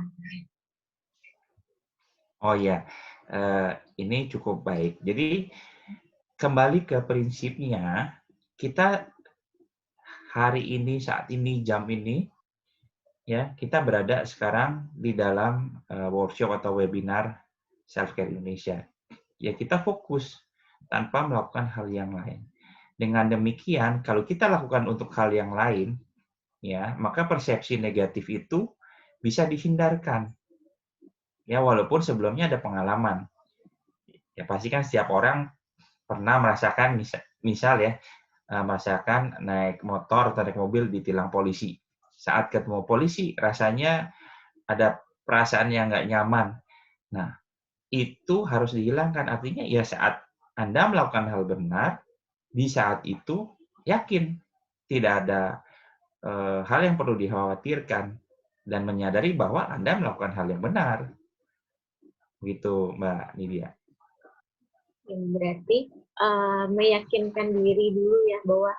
Oh ya, ini cukup baik. Jadi kembali ke prinsipnya, kita hari ini, saat ini, jam ini, ya kita berada sekarang di dalam workshop atau webinar Self Care Indonesia. Ya kita fokus tanpa melakukan hal yang lain. Dengan demikian, kalau kita lakukan untuk hal yang lain, ya, maka persepsi negatif itu bisa dihindarkan. Ya, walaupun sebelumnya ada pengalaman. Ya, pasti kan setiap orang pernah merasakan, misal ya, merasakan naik motor atau naik mobil ditilang polisi. Saat ketemu polisi, rasanya ada perasaan yang nggak nyaman. Nah, itu harus dihilangkan. Artinya ya saat Anda melakukan hal benar, di saat itu yakin tidak ada hal yang perlu dikhawatirkan dan menyadari bahwa Anda melakukan hal yang benar. Gitu, Mbak Nidia. Berarti meyakinkan diri dulu ya bahwa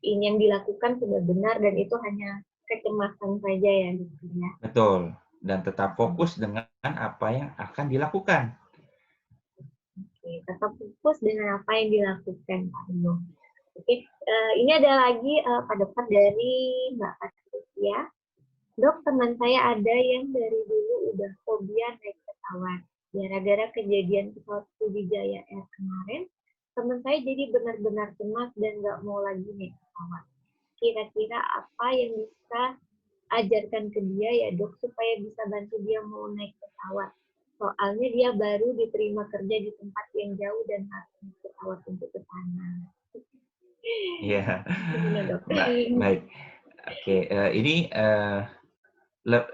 ini yang dilakukan sudah benar dan itu hanya kecemasan saja ya, gitu ya. Betul. Dan tetap fokus dengan apa yang akan dilakukan. Oke, tetap fokus dengan apa yang dilakukan, Pak Ino. Oke, ini ada lagi Pak Dokter dari Mbak Patricia. Dok, teman saya ada yang dari dulu udah fobia naik pesawat. Gara-gara kejadian pesawat Sriwijaya Air kemarin, teman saya jadi benar-benar cemas dan nggak mau lagi naik pesawat. Kira-kira apa yang bisa ajarkan ke dia ya dok, supaya bisa bantu dia mau naik pesawat. Soalnya dia baru diterima kerja di tempat yang jauh dan harus naik pesawat untuk ke sana. Iya. Gimana dok? Baik. Oke, ini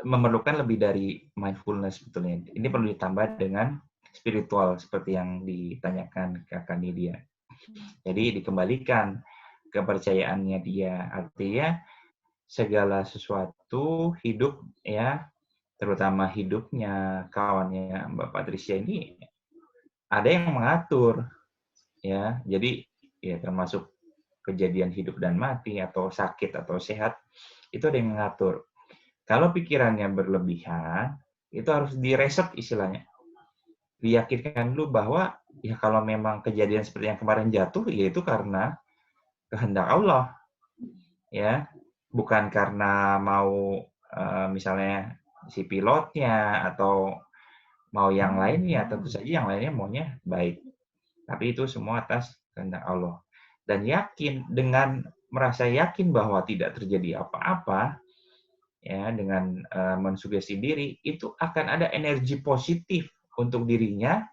memerlukan lebih dari mindfulness sebetulnya. Ini perlu ditambah dengan spiritual seperti yang ditanyakan Kakak Nidia. Jadi dikembalikan kepercayaannya dia. Artinya segala sesuatu hidup ya, terutama hidupnya kawannya Mbak Patricia ini ada yang mengatur ya. Jadi ya termasuk kejadian hidup dan mati atau sakit atau sehat itu ada yang mengatur. Kalau pikirannya berlebihan, itu harus direset istilahnya. Diyakinkan dulu bahwa ya kalau memang kejadian seperti yang kemarin jatuh, ya itu karena kehendak Allah. Ya, bukan karena mau misalnya si pilotnya atau mau yang lainnya, tentu saja yang lainnya maunya baik. Tapi itu semua atas kehendak Allah. Dan yakin, dengan merasa yakin bahwa tidak terjadi apa-apa, ya dengan mensugesti diri, itu akan ada energi positif untuk dirinya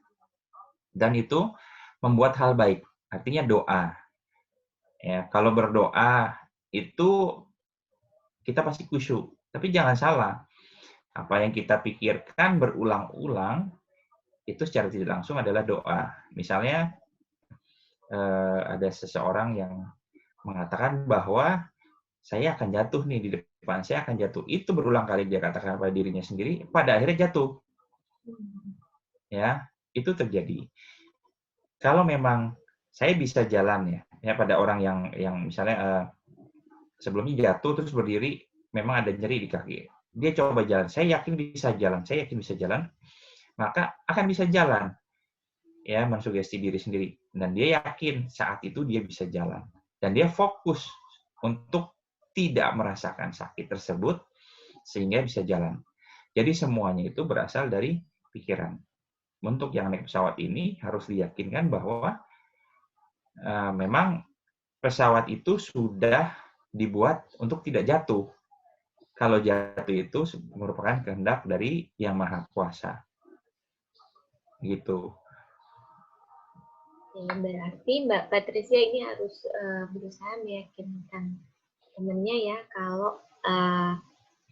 dan itu membuat hal baik. Artinya doa. Ya, kalau berdoa itu kita pasti khusyuk. Tapi jangan salah, apa yang kita pikirkan berulang-ulang itu secara tidak langsung adalah doa. Misalnya ada seseorang yang mengatakan bahwa saya akan jatuh nih di depan, saya akan jatuh. Itu berulang kali dia katakan pada dirinya sendiri, pada akhirnya jatuh. Ya, itu terjadi. Kalau memang saya bisa jalan ya pada orang yang misalnya sebelumnya jatuh terus berdiri, memang ada nyeri di kaki. Dia coba jalan, saya yakin bisa jalan, saya yakin bisa jalan, maka akan bisa jalan. Ya, mensugesti diri sendiri. Dan dia yakin saat itu dia bisa jalan. Dan dia fokus untuk tidak merasakan sakit tersebut, sehingga bisa jalan. Jadi semuanya itu berasal dari pikiran. Untuk yang naik pesawat ini harus diyakinkan bahwa memang pesawat itu sudah dibuat untuk tidak jatuh. Kalau jatuh itu merupakan kehendak dari Yang Maha Kuasa. Gitu. Ya, berarti Mbak Patricia ini harus berusaha meyakinkan temennya ya kalau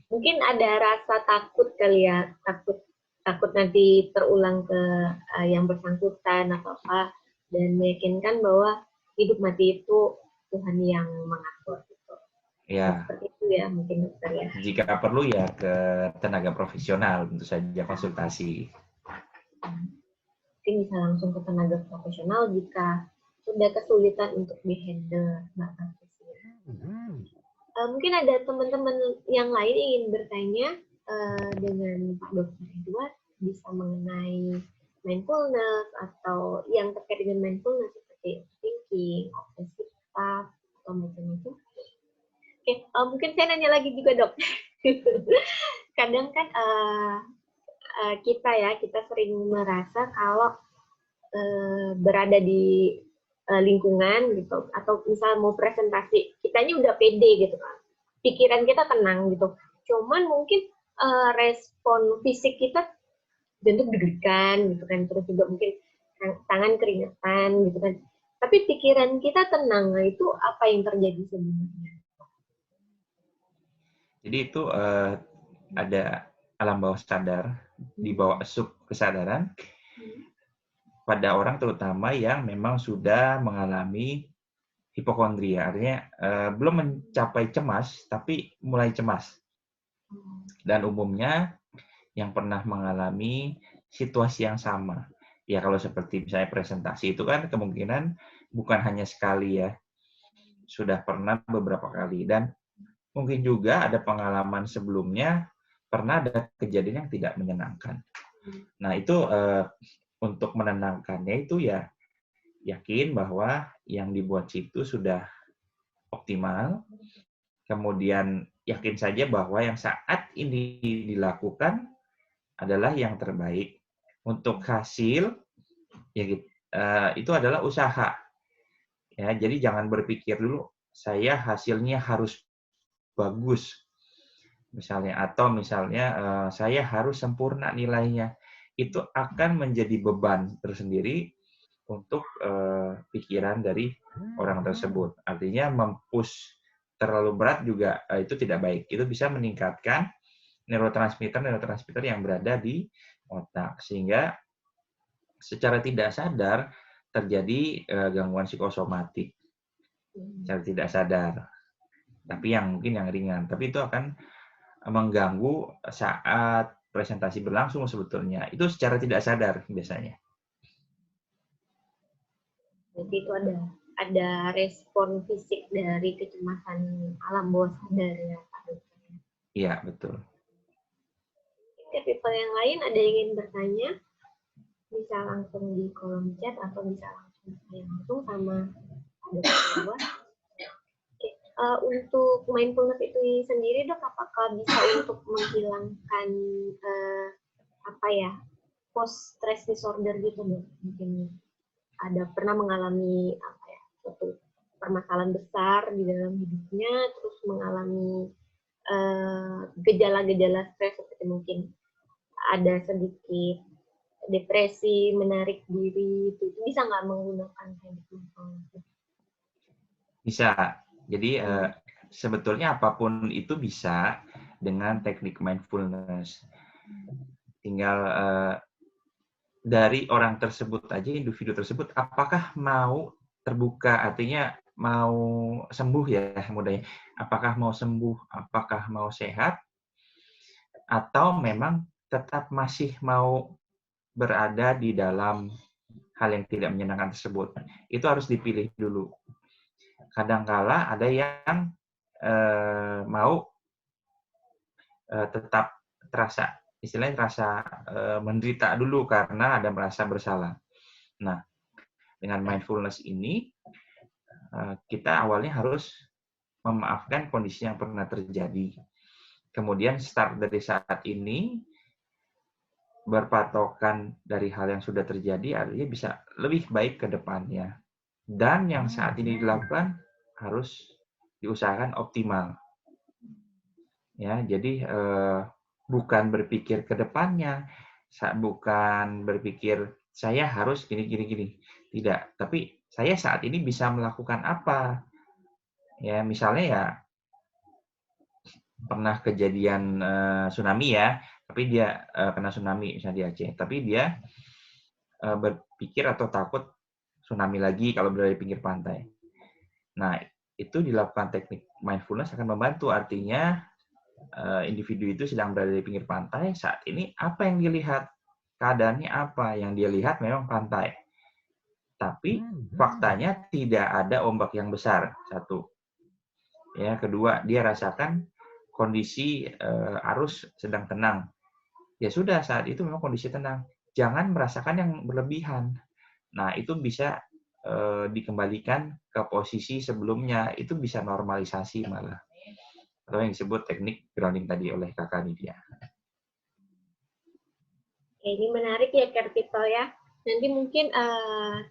mungkin ada rasa takut kali ya, takut nanti terulang ke yang bersangkutan atau apa, dan meyakinkan bahwa hidup mati itu Tuhan yang mengatur gitu. Ya. Seperti itu ya mungkin dokter ya. Jika perlu ya ke tenaga profesional, tentu saja konsultasi. Mungkin bisa langsung ke tenaga profesional jika sudah kesulitan untuk dihandle Mbak Patricia. Mungkin ada teman-teman yang lain ingin bertanya dengan Pak Dokter Edward bisa mengenai mindfulness atau yang terkait dengan mindfulness seperti thinking, obsessive atau macam-macam. Oke, mungkin saya nanya lagi juga dok. Kadang kan kita sering merasa kalau berada di lingkungan gitu, atau misal mau presentasi, kitanya udah pede gitu kan, pikiran kita tenang gitu. Cuman mungkin respon fisik kita jantung deg-degan gitu kan, terus juga mungkin tangan keringetan gitu kan. Tapi pikiran kita tenang, nah itu apa yang terjadi sebenarnya? Jadi itu ada alam bawah sadar, di bawah sub kesadaran pada orang terutama yang memang sudah mengalami hipokondria, artinya belum mencapai cemas, tapi mulai cemas. Dan umumnya yang pernah mengalami situasi yang sama. Ya kalau seperti misalnya presentasi itu kan kemungkinan bukan hanya sekali ya, sudah pernah beberapa kali. Dan mungkin juga ada pengalaman sebelumnya, pernah ada kejadian yang tidak menyenangkan. Nah itu untuk menenangkannya itu ya yakin bahwa yang dibuat situ sudah optimal, kemudian yakin saja bahwa yang saat ini dilakukan adalah yang terbaik. Untuk hasil, ya itu adalah usaha. Ya, jadi jangan berpikir dulu, saya hasilnya harus bagus, misalnya, atau misalnya saya harus sempurna nilainya. Itu akan menjadi beban tersendiri untuk pikiran dari orang tersebut. Artinya mempush terlalu berat juga itu tidak baik. Itu bisa meningkatkan neurotransmitter yang berada di otak, sehingga secara tidak sadar terjadi gangguan psikosomatik secara tidak sadar, tapi yang mungkin yang ringan, tapi itu akan mengganggu saat presentasi berlangsung sebetulnya. Itu secara tidak sadar biasanya. Jadi itu ada respon fisik dari kecemasan alam bawah sadar ya Pak Dokter. Iya, betul. Ke people yang lain ada yang ingin bertanya, bisa langsung di kolom chat atau bisa langsung sama Dokter Dewa. Untuk mindfulness itu sendiri Dok, apakah bisa untuk menghilangkan post stress disorder gitu Dok? Mungkin ada pernah mengalami suatu permasalahan besar di dalam hidupnya, terus mengalami gejala-gejala stres seperti mungkin ada sedikit depresi, menarik diri, itu bisa nggak menggunakan teknik mindfulness? Bisa. Jadi sebetulnya apapun itu bisa dengan teknik mindfulness. Tinggal dari orang tersebut aja, individu tersebut, apakah mau terbuka, artinya mau sembuh ya mudahnya. Apakah mau sembuh, apakah mau sehat, atau memang tetap masih mau berada di dalam hal yang tidak menyenangkan tersebut. Itu harus dipilih dulu. Kadangkala ada yang mau tetap terasa, istilahnya terasa menderita dulu karena ada merasa bersalah. Nah, dengan mindfulness ini, kita awalnya harus memaafkan kondisi yang pernah terjadi. Kemudian start dari saat ini, berpatokan dari hal yang sudah terjadi, artinya bisa lebih baik ke depannya. Dan yang saat ini dilakukan harus diusahakan optimal. Ya, jadi bukan berpikir ke depannya, bukan berpikir saya harus gini. Tidak, tapi saya saat ini bisa melakukan apa? Ya, misalnya ya pernah kejadian tsunami ya, tapi dia kena tsunami misalnya di Aceh, tapi dia berpikir atau takut tsunami lagi kalau berada di pinggir pantai. Nah, itu dilakukan teknik mindfulness akan membantu, artinya individu itu sedang berada di pinggir pantai, saat ini apa yang dilihat? Keadaannya apa? Yang dia lihat memang pantai. Tapi faktanya tidak ada ombak yang besar, satu. Ya, kedua, dia rasakan kondisi arus sedang tenang. Ya sudah, saat itu memang kondisi tenang. Jangan merasakan yang berlebihan. Nah, itu bisa dikembalikan ke posisi sebelumnya. Itu bisa normalisasi malah. Atau yang disebut teknik grounding tadi oleh Kakak Nidia. Ini menarik ya, Care People ya. Nanti mungkin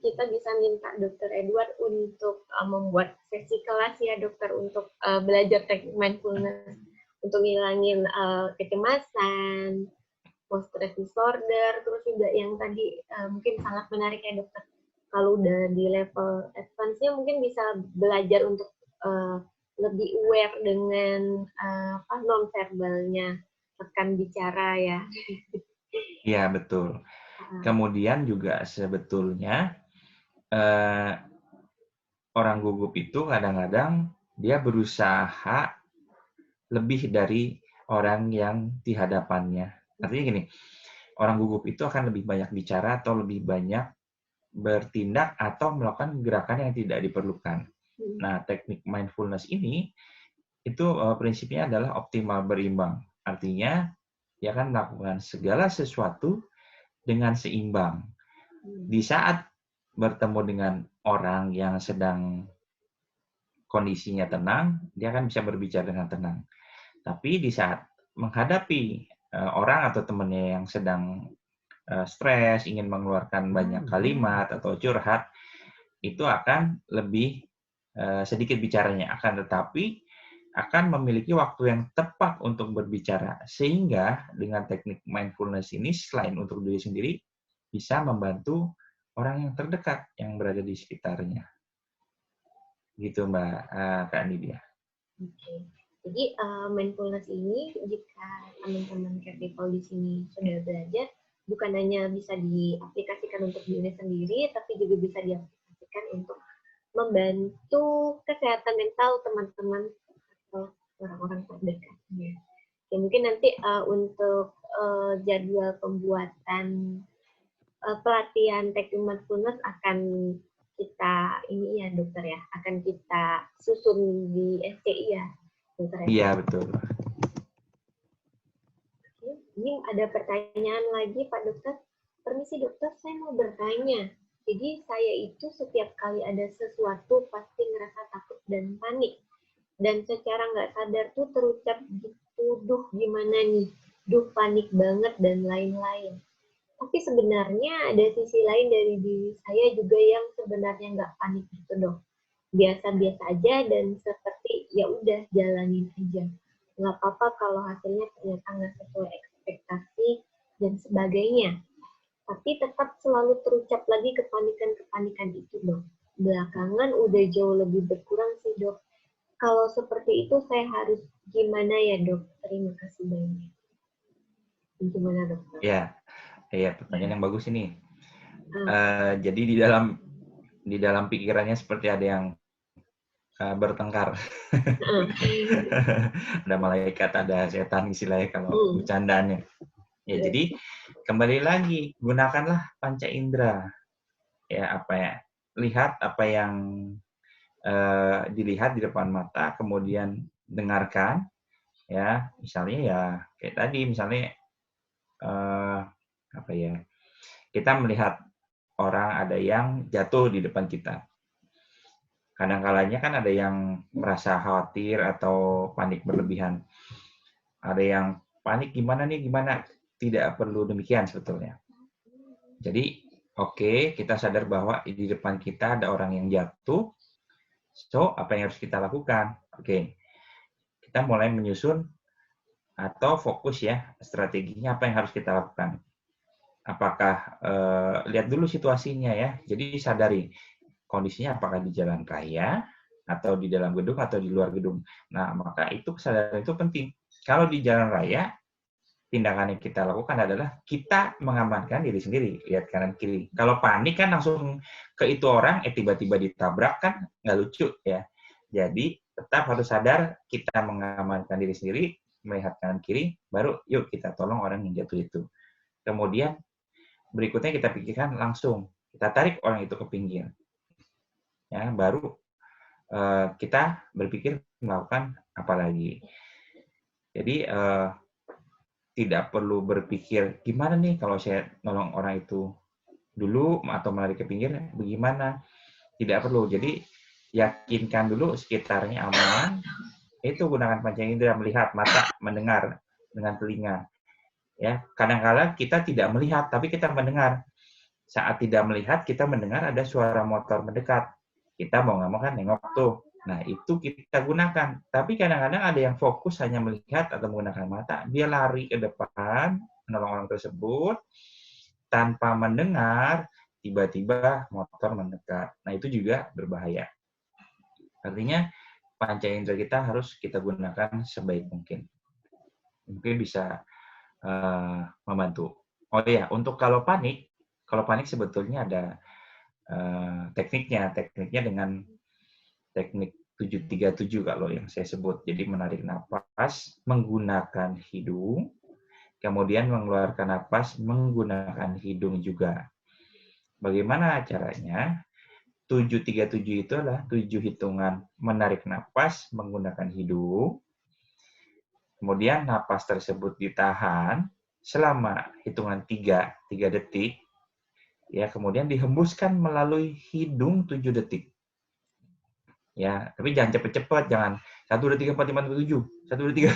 kita bisa minta Dr. Edward untuk membuat sesi kelas ya dokter untuk belajar teknik mindfulness untuk ngilangin kecemasan, post stress disorder, terus juga yang tadi mungkin sangat menarik ya dokter. Kalau udah di level advance-nya mungkin bisa belajar untuk lebih aware dengan non-verbalnya rekan bicara ya. Iya, betul. Kemudian juga sebetulnya orang gugup itu kadang-kadang dia berusaha lebih dari orang yang di hadapannya. Artinya gini, orang gugup itu akan lebih banyak bicara atau lebih banyak bertindak atau melakukan gerakan yang tidak diperlukan. Nah, teknik mindfulness ini itu prinsipnya adalah optimal berimbang. Artinya dia akan melakukan segala sesuatu dengan seimbang. Di saat bertemu dengan orang yang sedang kondisinya tenang, dia akan bisa berbicara dengan tenang. Tapi di saat menghadapi orang atau temannya yang sedang stres, ingin mengeluarkan banyak kalimat atau curhat, itu akan lebih sedikit bicaranya. Akan tetapi akan memiliki waktu yang tepat untuk berbicara. Sehingga dengan teknik mindfulness ini, selain untuk diri sendiri, bisa membantu orang yang terdekat yang berada di sekitarnya. Gitu Mbak Kak Nidia. Oke. Jadi mindfulness ini jika teman-teman people di sini sudah belajar, bukan hanya bisa diaplikasikan untuk diri sendiri, tapi juga bisa diaplikasikan untuk membantu kesehatan mental teman-teman atau orang-orang terdekatnya. Ya, mungkin nanti untuk jadwal pembuatan pelatihan teknik mindfulness akan kita ini ya dokter ya, akan kita susun di SCI ya dokter ya. Iya betul. Oke, ini ada pertanyaan lagi Pak Dokter. Permisi dokter, saya mau bertanya. Jadi saya itu setiap kali ada sesuatu pasti ngerasa takut dan panik. Dan secara nggak sadar tuh terucap gitu, duh gimana nih, duh panik banget dan lain-lain. Tapi sebenarnya ada sisi lain dari diri saya juga yang sebenarnya nggak panik gitu dong. Biasa-biasa aja dan seperti ya udah jalanin aja. Nggak apa-apa kalau hasilnya ternyata nggak sesuai ekspektasi dan sebagainya. Tapi tetap selalu terucap lagi kepanikan-kepanikan itu dong. Belakangan udah jauh lebih berkurang sih dok. Kalau seperti itu saya harus gimana ya dok? Terima kasih banyak. Gimana dokter? Ya, pertanyaan yang bagus ini. Jadi di dalam pikirannya seperti ada yang bertengkar. Ada malaikat, ada setan istilahnya kalau bercandanya. Ya, jadi kembali lagi gunakanlah panca indera. Ya, lihat apa yang dilihat di depan mata, kemudian dengarkan. Ya, misalnya ya kayak tadi misalnya kita melihat orang ada yang jatuh di depan kita. Kadang-kalanya kan ada yang merasa khawatir atau panik berlebihan. Ada yang panik gimana. Tidak perlu demikian sebetulnya. Jadi, oke, kita sadar bahwa di depan kita ada orang yang jatuh. So, apa yang harus kita lakukan? Oke, kita mulai menyusun atau fokus ya, strateginya apa yang harus kita lakukan. Apakah lihat dulu situasinya ya. Jadi sadari kondisinya apakah di jalan raya atau di dalam gedung atau di luar gedung. Nah, maka itu kesadaran itu penting. Kalau di jalan raya, tindakan yang kita lakukan adalah kita mengamankan diri sendiri, lihat kanan kiri. Kalau panik kan langsung ke itu orang, tiba-tiba ditabrak kan nggak lucu ya. Jadi tetap harus sadar kita mengamankan diri sendiri, melihat kanan kiri, baru yuk kita tolong orang yang jatuh itu. Kemudian berikutnya kita pikirkan langsung, kita tarik orang itu ke pinggir. Ya, baru kita berpikir melakukan apa lagi. Jadi tidak perlu berpikir gimana nih kalau saya nolong orang itu dulu atau menarik ke pinggir, bagaimana? Tidak perlu. Jadi yakinkan dulu sekitarnya aman. Itu gunakan panca indera, melihat mata, mendengar dengan telinga. Ya, kadang-kadang kita tidak melihat tapi kita mendengar. Saat tidak melihat, kita mendengar ada suara motor mendekat. Kita mau nggak mau kan nengok tuh. Nah, itu kita gunakan. Tapi kadang-kadang ada yang fokus hanya melihat atau menggunakan mata. Dia lari ke depan, menolong orang tersebut, tanpa mendengar, tiba-tiba motor mendekat. Nah, itu juga berbahaya. Artinya, panca indera kita harus kita gunakan sebaik mungkin. Mungkin bisa membantu. Oh iya, untuk kalau panik sebetulnya ada tekniknya dengan teknik 737 kalau yang saya sebut. Jadi menarik napas menggunakan hidung, kemudian mengeluarkan napas menggunakan hidung juga. Bagaimana caranya? 737 itu adalah 7 hitungan menarik napas menggunakan hidung, kemudian napas tersebut ditahan selama hitungan 3 detik, ya, kemudian dihembuskan melalui hidung 7 detik. Ya, tapi jangan cepat-cepat, jangan 1, 2, 3, 4, 5, 6, 7, 1, 2, 3,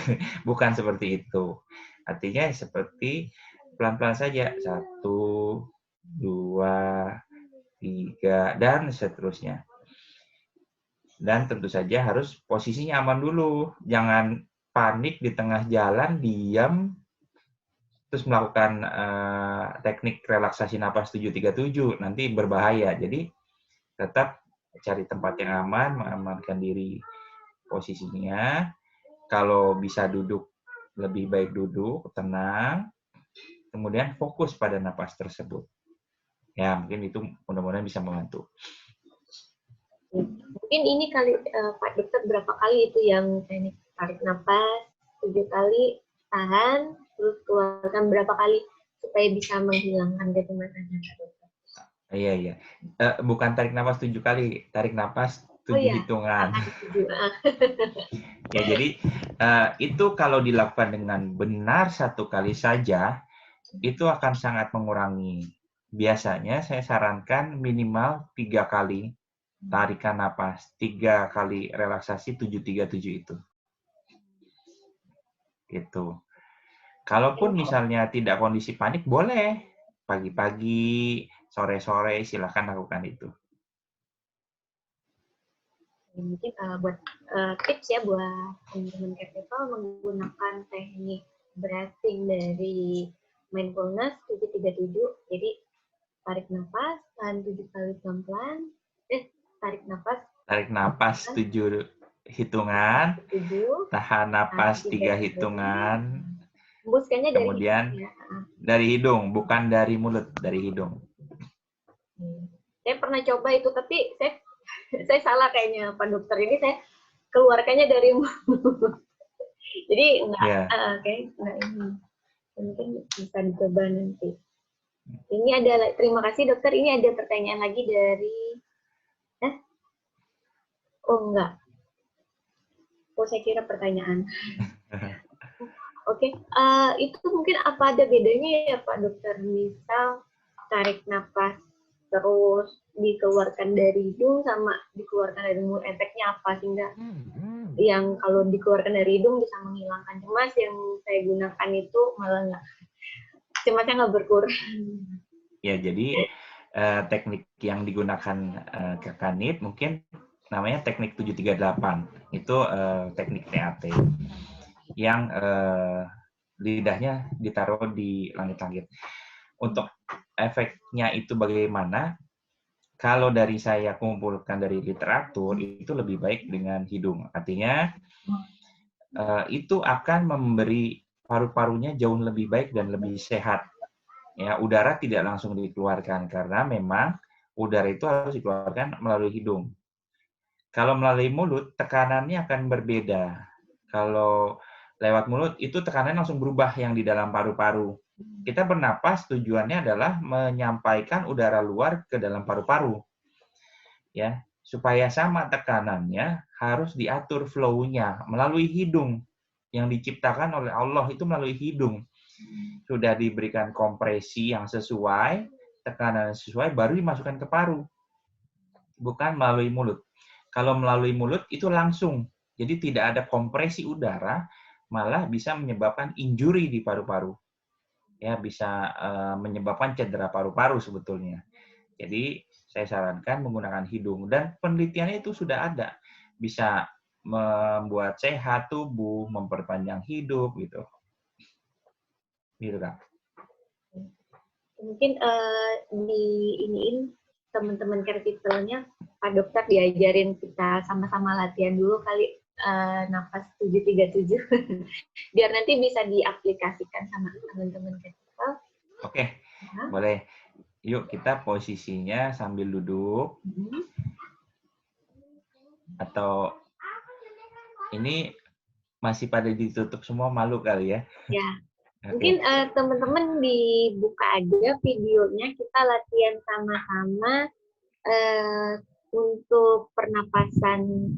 bukan seperti itu. Artinya seperti pelan-pelan saja, 1, 2, 3, dan seterusnya. Dan tentu saja harus posisinya aman dulu, jangan panik di tengah jalan, diam, terus melakukan teknik relaksasi napas 737, nanti berbahaya. Jadi tetap cari tempat yang aman, mengamankan diri posisinya. Kalau bisa duduk, lebih baik duduk, tenang, kemudian fokus pada napas tersebut. Ya, mungkin itu mudah-mudahan bisa membantu. Mungkin ini kali Pak Dokter berapa kali itu yang teknik tarik napas 7 kali, tahan, terus keluarkan berapa kali supaya bisa menghilangkan kecemasan Pak Dokter. Iya. Bukan tarik napas 7 kali, tarik napas 7 hitungan. Ya, jadi itu kalau dilakukan dengan benar 1 kali saja, itu akan sangat mengurangi. Biasanya saya sarankan minimal 3 kali tarikan napas, 3 kali relaksasi 737 itu. Gitu. Kalaupun misalnya tidak kondisi panik, boleh. Pagi-pagi, sore-sore, silakan lakukan itu. Mungkin buat tips ya buat teman-teman capital menggunakan teknik breathing dari mindfulness 737. Jadi tarik nafas, tahan 7 kali pelan-pelan. Tarik nafas 7 hitungan, 7, tahan napas 3 hitungan, hembuskannya kemudian dari hidung, bukan dari mulut, dari hidung. Saya pernah coba itu, tapi saya salah kayaknya Pak Dokter. Ini saya keluarkannya dari mulut. Jadi enggak ini. Mungkin bisa dicoba nanti. Ini ada, terima kasih Dokter. Ini ada pertanyaan lagi dari oh enggak. Oh, saya kira pertanyaan. Oke. Itu mungkin apa ada bedanya ya Pak Dokter? Misal tarik nafas terus dikeluarkan dari hidung sama dikeluarkan dari mulut, efeknya apa sehingga yang kalau dikeluarkan dari hidung bisa menghilangkan cemas, yang saya gunakan itu malah cemasnya nggak berkurang. Ya, jadi teknik yang digunakan Kakak Nit mungkin namanya teknik 738. Itu teknik TAT yang lidahnya ditaruh di langit-langit. Untuk efeknya itu bagaimana? Kalau dari saya kumpulkan dari literatur, itu lebih baik dengan hidung. Artinya, itu akan memberi paru-parunya jauh lebih baik dan lebih sehat. Ya, udara tidak langsung dikeluarkan, karena memang udara itu harus dikeluarkan melalui hidung. Kalau melalui mulut, tekanannya akan berbeda. Kalau lewat mulut, itu tekanannya langsung berubah yang di dalam paru-paru. Kita bernapas tujuannya adalah menyampaikan udara luar ke dalam paru-paru. Ya, supaya sama tekanannya harus diatur flow-nya melalui hidung. Yang diciptakan oleh Allah itu melalui hidung. Sudah diberikan kompresi yang sesuai, tekanan yang sesuai, baru dimasukkan ke paru. Bukan melalui mulut. Kalau melalui mulut itu langsung. Jadi tidak ada kompresi udara, malah bisa menyebabkan injury di paru-paru. ya bisa menyebabkan cedera paru-paru sebetulnya. Jadi saya sarankan menggunakan hidung dan penelitiannya itu sudah ada, bisa membuat sehat tubuh, memperpanjang hidup gitu. Gitu Kak. Mungkin di iniin teman-teman care people-nya, Pak Dokter diajarin kita sama-sama latihan dulu kali nafas 737 biar nanti bisa diaplikasikan sama teman-teman care people. Oke, boleh. Yuk kita posisinya sambil duduk. Atau ini masih pada ditutup semua, malu kali ya? Ya. Oke. Mungkin teman-teman dibuka aja videonya, kita latihan sama-sama untuk pernapasan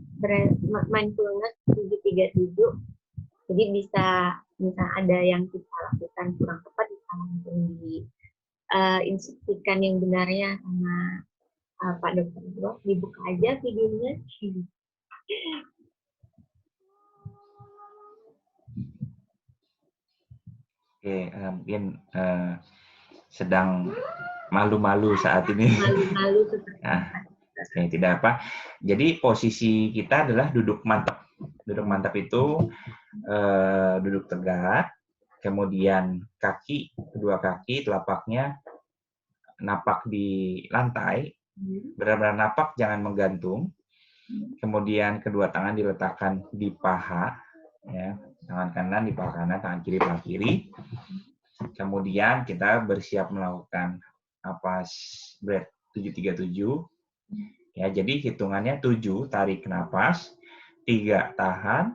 mindfulness 737. Jadi bisa ada yang kita lakukan kurang tepat, bisa langsung diinstruksikan yang benarnya sama Pak Dokter. Dibuka aja videonya. Oke, mungkin sedang malu-malu saat ini. Malu-malu seperti Oke, tidak apa. Jadi posisi kita adalah duduk mantap. Duduk mantap itu duduk tegak, kemudian kedua kaki, telapaknya napak di lantai, benar-benar napak, jangan menggantung. Kemudian kedua tangan diletakkan di paha, ya, tangan kanan di paha kanan, tangan kiri paha kiri. Kemudian kita bersiap melakukan napas breath 737. Ya, jadi hitungannya 7 tarik napas, 3 tahan,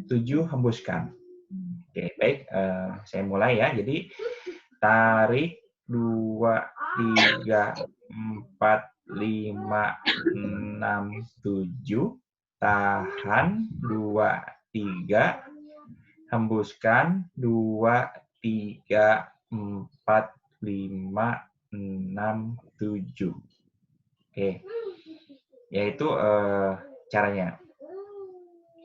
7 hembuskan. Oke, baik, saya mulai ya. Jadi tarik 2, 3, 4, 5, 6, 7, tahan 2, 3, hembuskan 2, 3, 4, 5, 6, 7. Oke, yaitu caranya.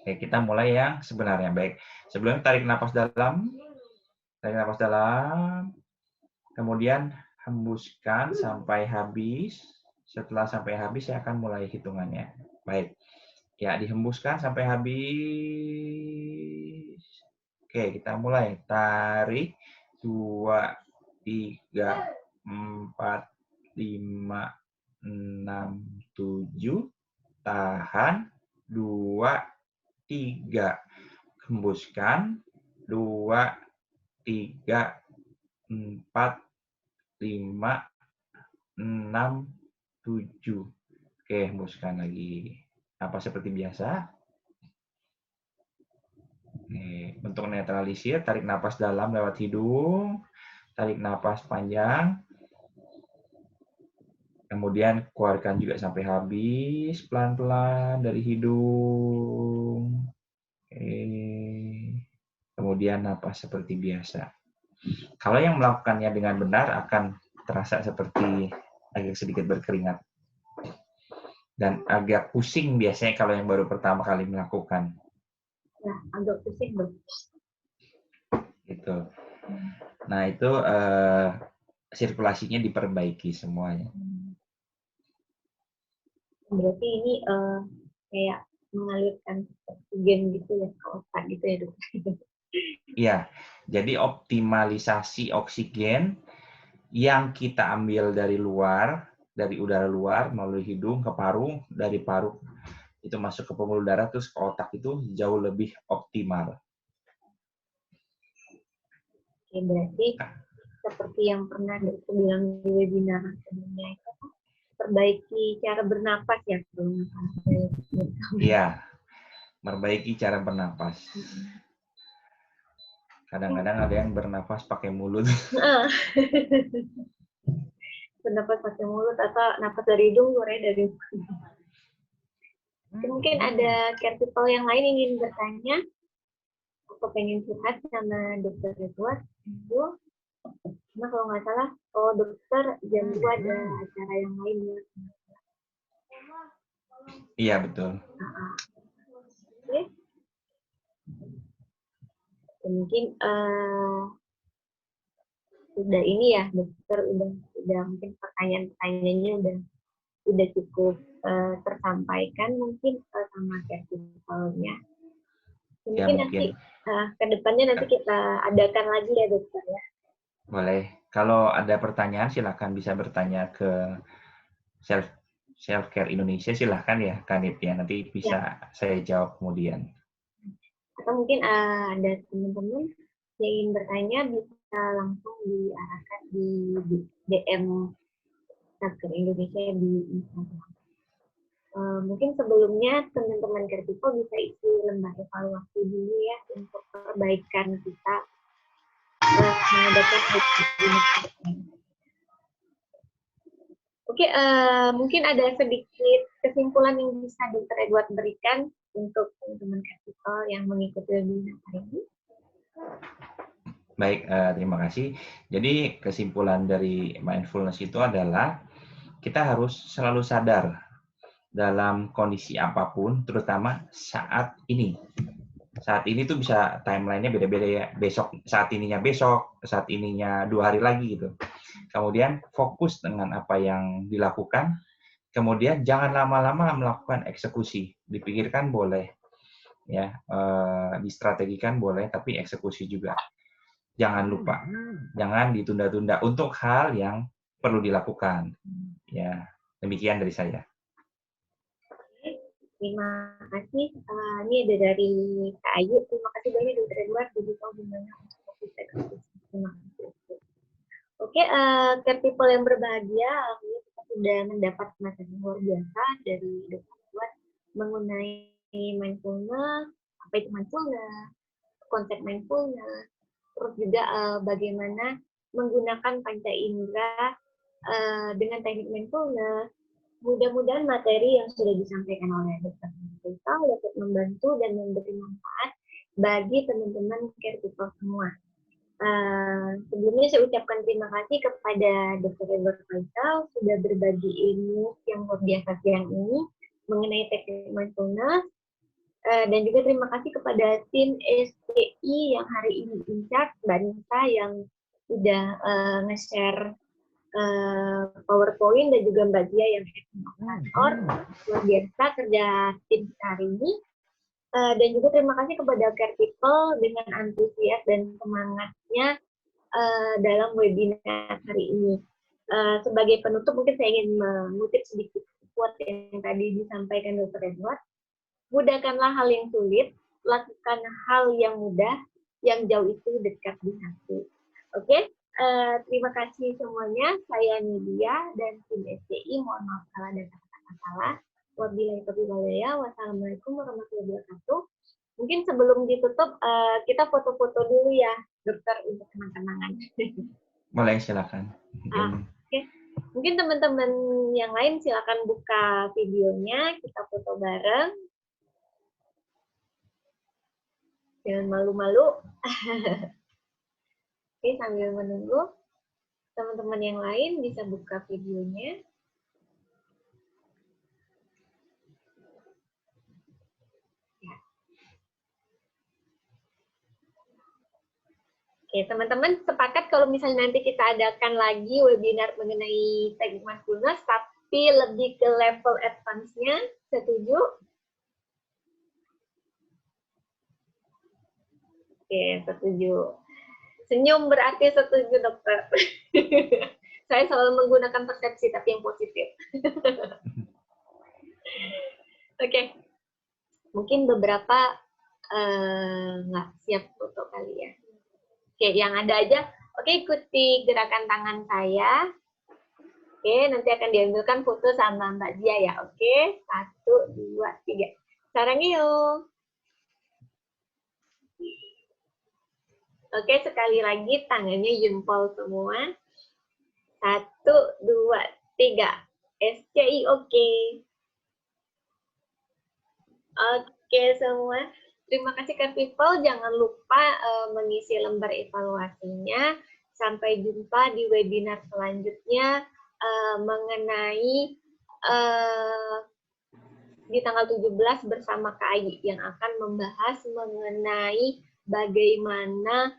Oke, kita mulai yang sebenarnya. Baik, sebelum tarik napas dalam, kemudian hembuskan sampai habis. Setelah sampai habis, saya akan mulai hitungannya. Baik, ya, dihembuskan sampai habis. Oke, kita mulai. Tarik 2, 3, 4, 5, 6, 7. Tahan 2, 3. Hembuskan 2, 3, 4, 5, 6, 7. Oke, hembuskan lagi. Apa seperti biasa? Oke, untuk netralisir, tarik napas dalam lewat hidung, tarik napas panjang, kemudian keluarkan juga sampai habis, pelan-pelan dari hidung. Oke. Kemudian napas seperti biasa. Kalau yang melakukannya dengan benar akan terasa seperti agak sedikit berkeringat. Dan agak pusing biasanya kalau yang baru pertama kali melakukan. Ya, agak pusing. Gitu. Nah, itu sirkulasinya diperbaiki semuanya. Berarti ini kayak mengalirkan oksigen gitu ya ke otak gitu ya, Dok? Iya, jadi optimalisasi oksigen yang kita ambil dari luar, dari udara luar melalui hidung ke paru, dari paru itu masuk ke pembuluh darah terus ke otak itu jauh lebih optimal. Oke, berarti seperti yang pernah Dokter bilang di webinar sebelumnya itu, perbaiki cara bernapas ya, Iya, memperbaiki cara bernapas. Kadang-kadang ada yang bernapas pakai mulut. Bernapas pakai mulut atau napas dari hidung, keluarnya dari mulut. Mungkin ada care people yang lain ingin bertanya atau pengen curhat sama Dokter Ridwan. Nah, kalau nggak salah, Dokter jam 2 ada acara yang lain ya. Iya, betul. Oke. Mungkin udah ini ya dokter, udah mungkin pertanyaan-pertanyaannya udah cukup tersampaikan mungkin sama Capitol-nya. Ya, Mungkin nanti ke depannya nanti kita adakan lagi ya dokter ya. Boleh. Kalau ada pertanyaan silakan bisa bertanya ke Self Care Indonesia, silahkan ya Kanit ya, nanti bisa saya jawab kemudian. Atau mungkin ada teman-teman yang ingin bertanya bisa langsung diarahkan di DM Self Care Indonesia di Instagram. Mungkin sebelumnya teman-teman Kertipo bisa isi lembar evaluasi dulu ya untuk perbaikan kita menghadapi ini. Oke, mungkin ada sedikit kesimpulan yang bisa Dr. Edward berikan untuk teman-teman Capital yang mengikuti webinar hari ini. Baik, terima kasih. Jadi kesimpulan dari mindfulness itu adalah kita harus selalu sadar dalam kondisi apapun, terutama saat ini. Saat ini tuh bisa timeline-nya beda-beda ya. Besok, saat ininya besok, saat ininya 2 hari lagi gitu. Kemudian fokus dengan apa yang dilakukan. Kemudian jangan lama-lama melakukan eksekusi. Dipikirkan boleh, ya, distrategikan boleh, tapi eksekusi juga. Jangan lupa, jangan ditunda-tunda untuk hal yang perlu dilakukan. Ya, demikian dari saya. Terima kasih. Ini ada dari Kak Ayu. Terima kasih banyak Dr. Edward. Jadi tahu gimana untuk fokus eksekusi. Terima kasih. Oke, care people yang berbahagia, alhamdulillah kita sudah mendapat materi luar biasa dari Dr. Edward mengenai mindfulness, apa itu mindfulness, konsep mindfulness, terus juga bagaimana menggunakan panca indera dengan teknik mindfulness. Mudah-mudahan materi yang sudah disampaikan oleh Dr. Faisal dapat membantu dan memberi manfaat bagi teman-teman care people semua. Sebelumnya saya ucapkan terima kasih kepada Dr. Edward Faisal sudah berbagi ilmu yang luar biasa siang ini mengenai teknik mindfulness, dan juga terima kasih kepada tim STI yang hari ini in charge, Mbak Nisa yang sudah nge-share PowerPoint dan juga Mbak Dia yang koordinator. Luar biasa kerja tim hari ini. Dan juga terima kasih kepada Care People dengan antusias dan semangatnya dalam webinar hari ini. Sebagai penutup mungkin saya ingin mengutip sedikit quote yang tadi disampaikan Dr. Edward. Mudahkanlah hal yang sulit, lakukan hal yang mudah, yang jauh itu dekat di hati. Oke? Terima kasih semuanya. Saya Nidia dan tim STI. Mohon maaf salah dan kata-kata salah. Wabillahi taufiq wal hidayah. Wassalamualaikum warahmatullahi wabarakatuh. Mungkin sebelum ditutup, kita foto-foto dulu ya, dokter, untuk kenang-kenangan. Boleh, silakan. Oke. Mungkin teman-teman yang lain silakan buka videonya, kita foto bareng. Jangan malu-malu. Oke, sambil menunggu teman-teman yang lain bisa buka videonya. Ya. Oke, teman-teman sepakat kalau misalnya nanti kita adakan lagi webinar mengenai teknik mindfulness, tapi lebih ke level advance-nya, setuju? Oke, setuju. Senyum berarti setuju, dokter. Saya selalu menggunakan persepsi, tapi yang positif. Oke. Mungkin beberapa nggak siap foto kali ya. Oke, yang ada aja. Oke, ikuti gerakan tangan saya. Oke, nanti akan diambilkan foto sama Mbak Dia ya. Oke, 1, 2, 3. Sarangyo. Oke, sekali lagi tangannya jempol semua. 1, 2, 3. SCI oke. Oke semua. Terima kasih Care People. Jangan lupa mengisi lembar evaluasinya. Sampai jumpa di webinar selanjutnya mengenai di tanggal 17 bersama Kak Ayi yang akan membahas mengenai bagaimana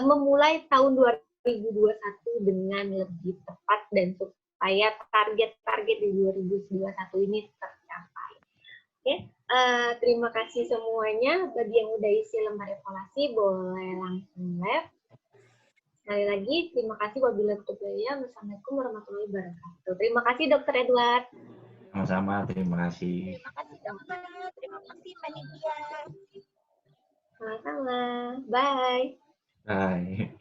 memulai tahun 2021 dengan lebih tepat dan supaya target-target di 2021 ini tercapai. Oke, terima kasih semuanya. Bagi yang udah isi lembar evaluasi, boleh langsung lab. Sekali lagi, terima kasih wabillahi taufiq. Wassalamualaikum warahmatullahi wabarakatuh. Terima kasih Dr. Edward. Sama-sama, terima kasih. Terima kasih dokter, terima kasih panitia. Sama-sama. Bye. Bye.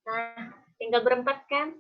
Nah, tinggal berempat kan?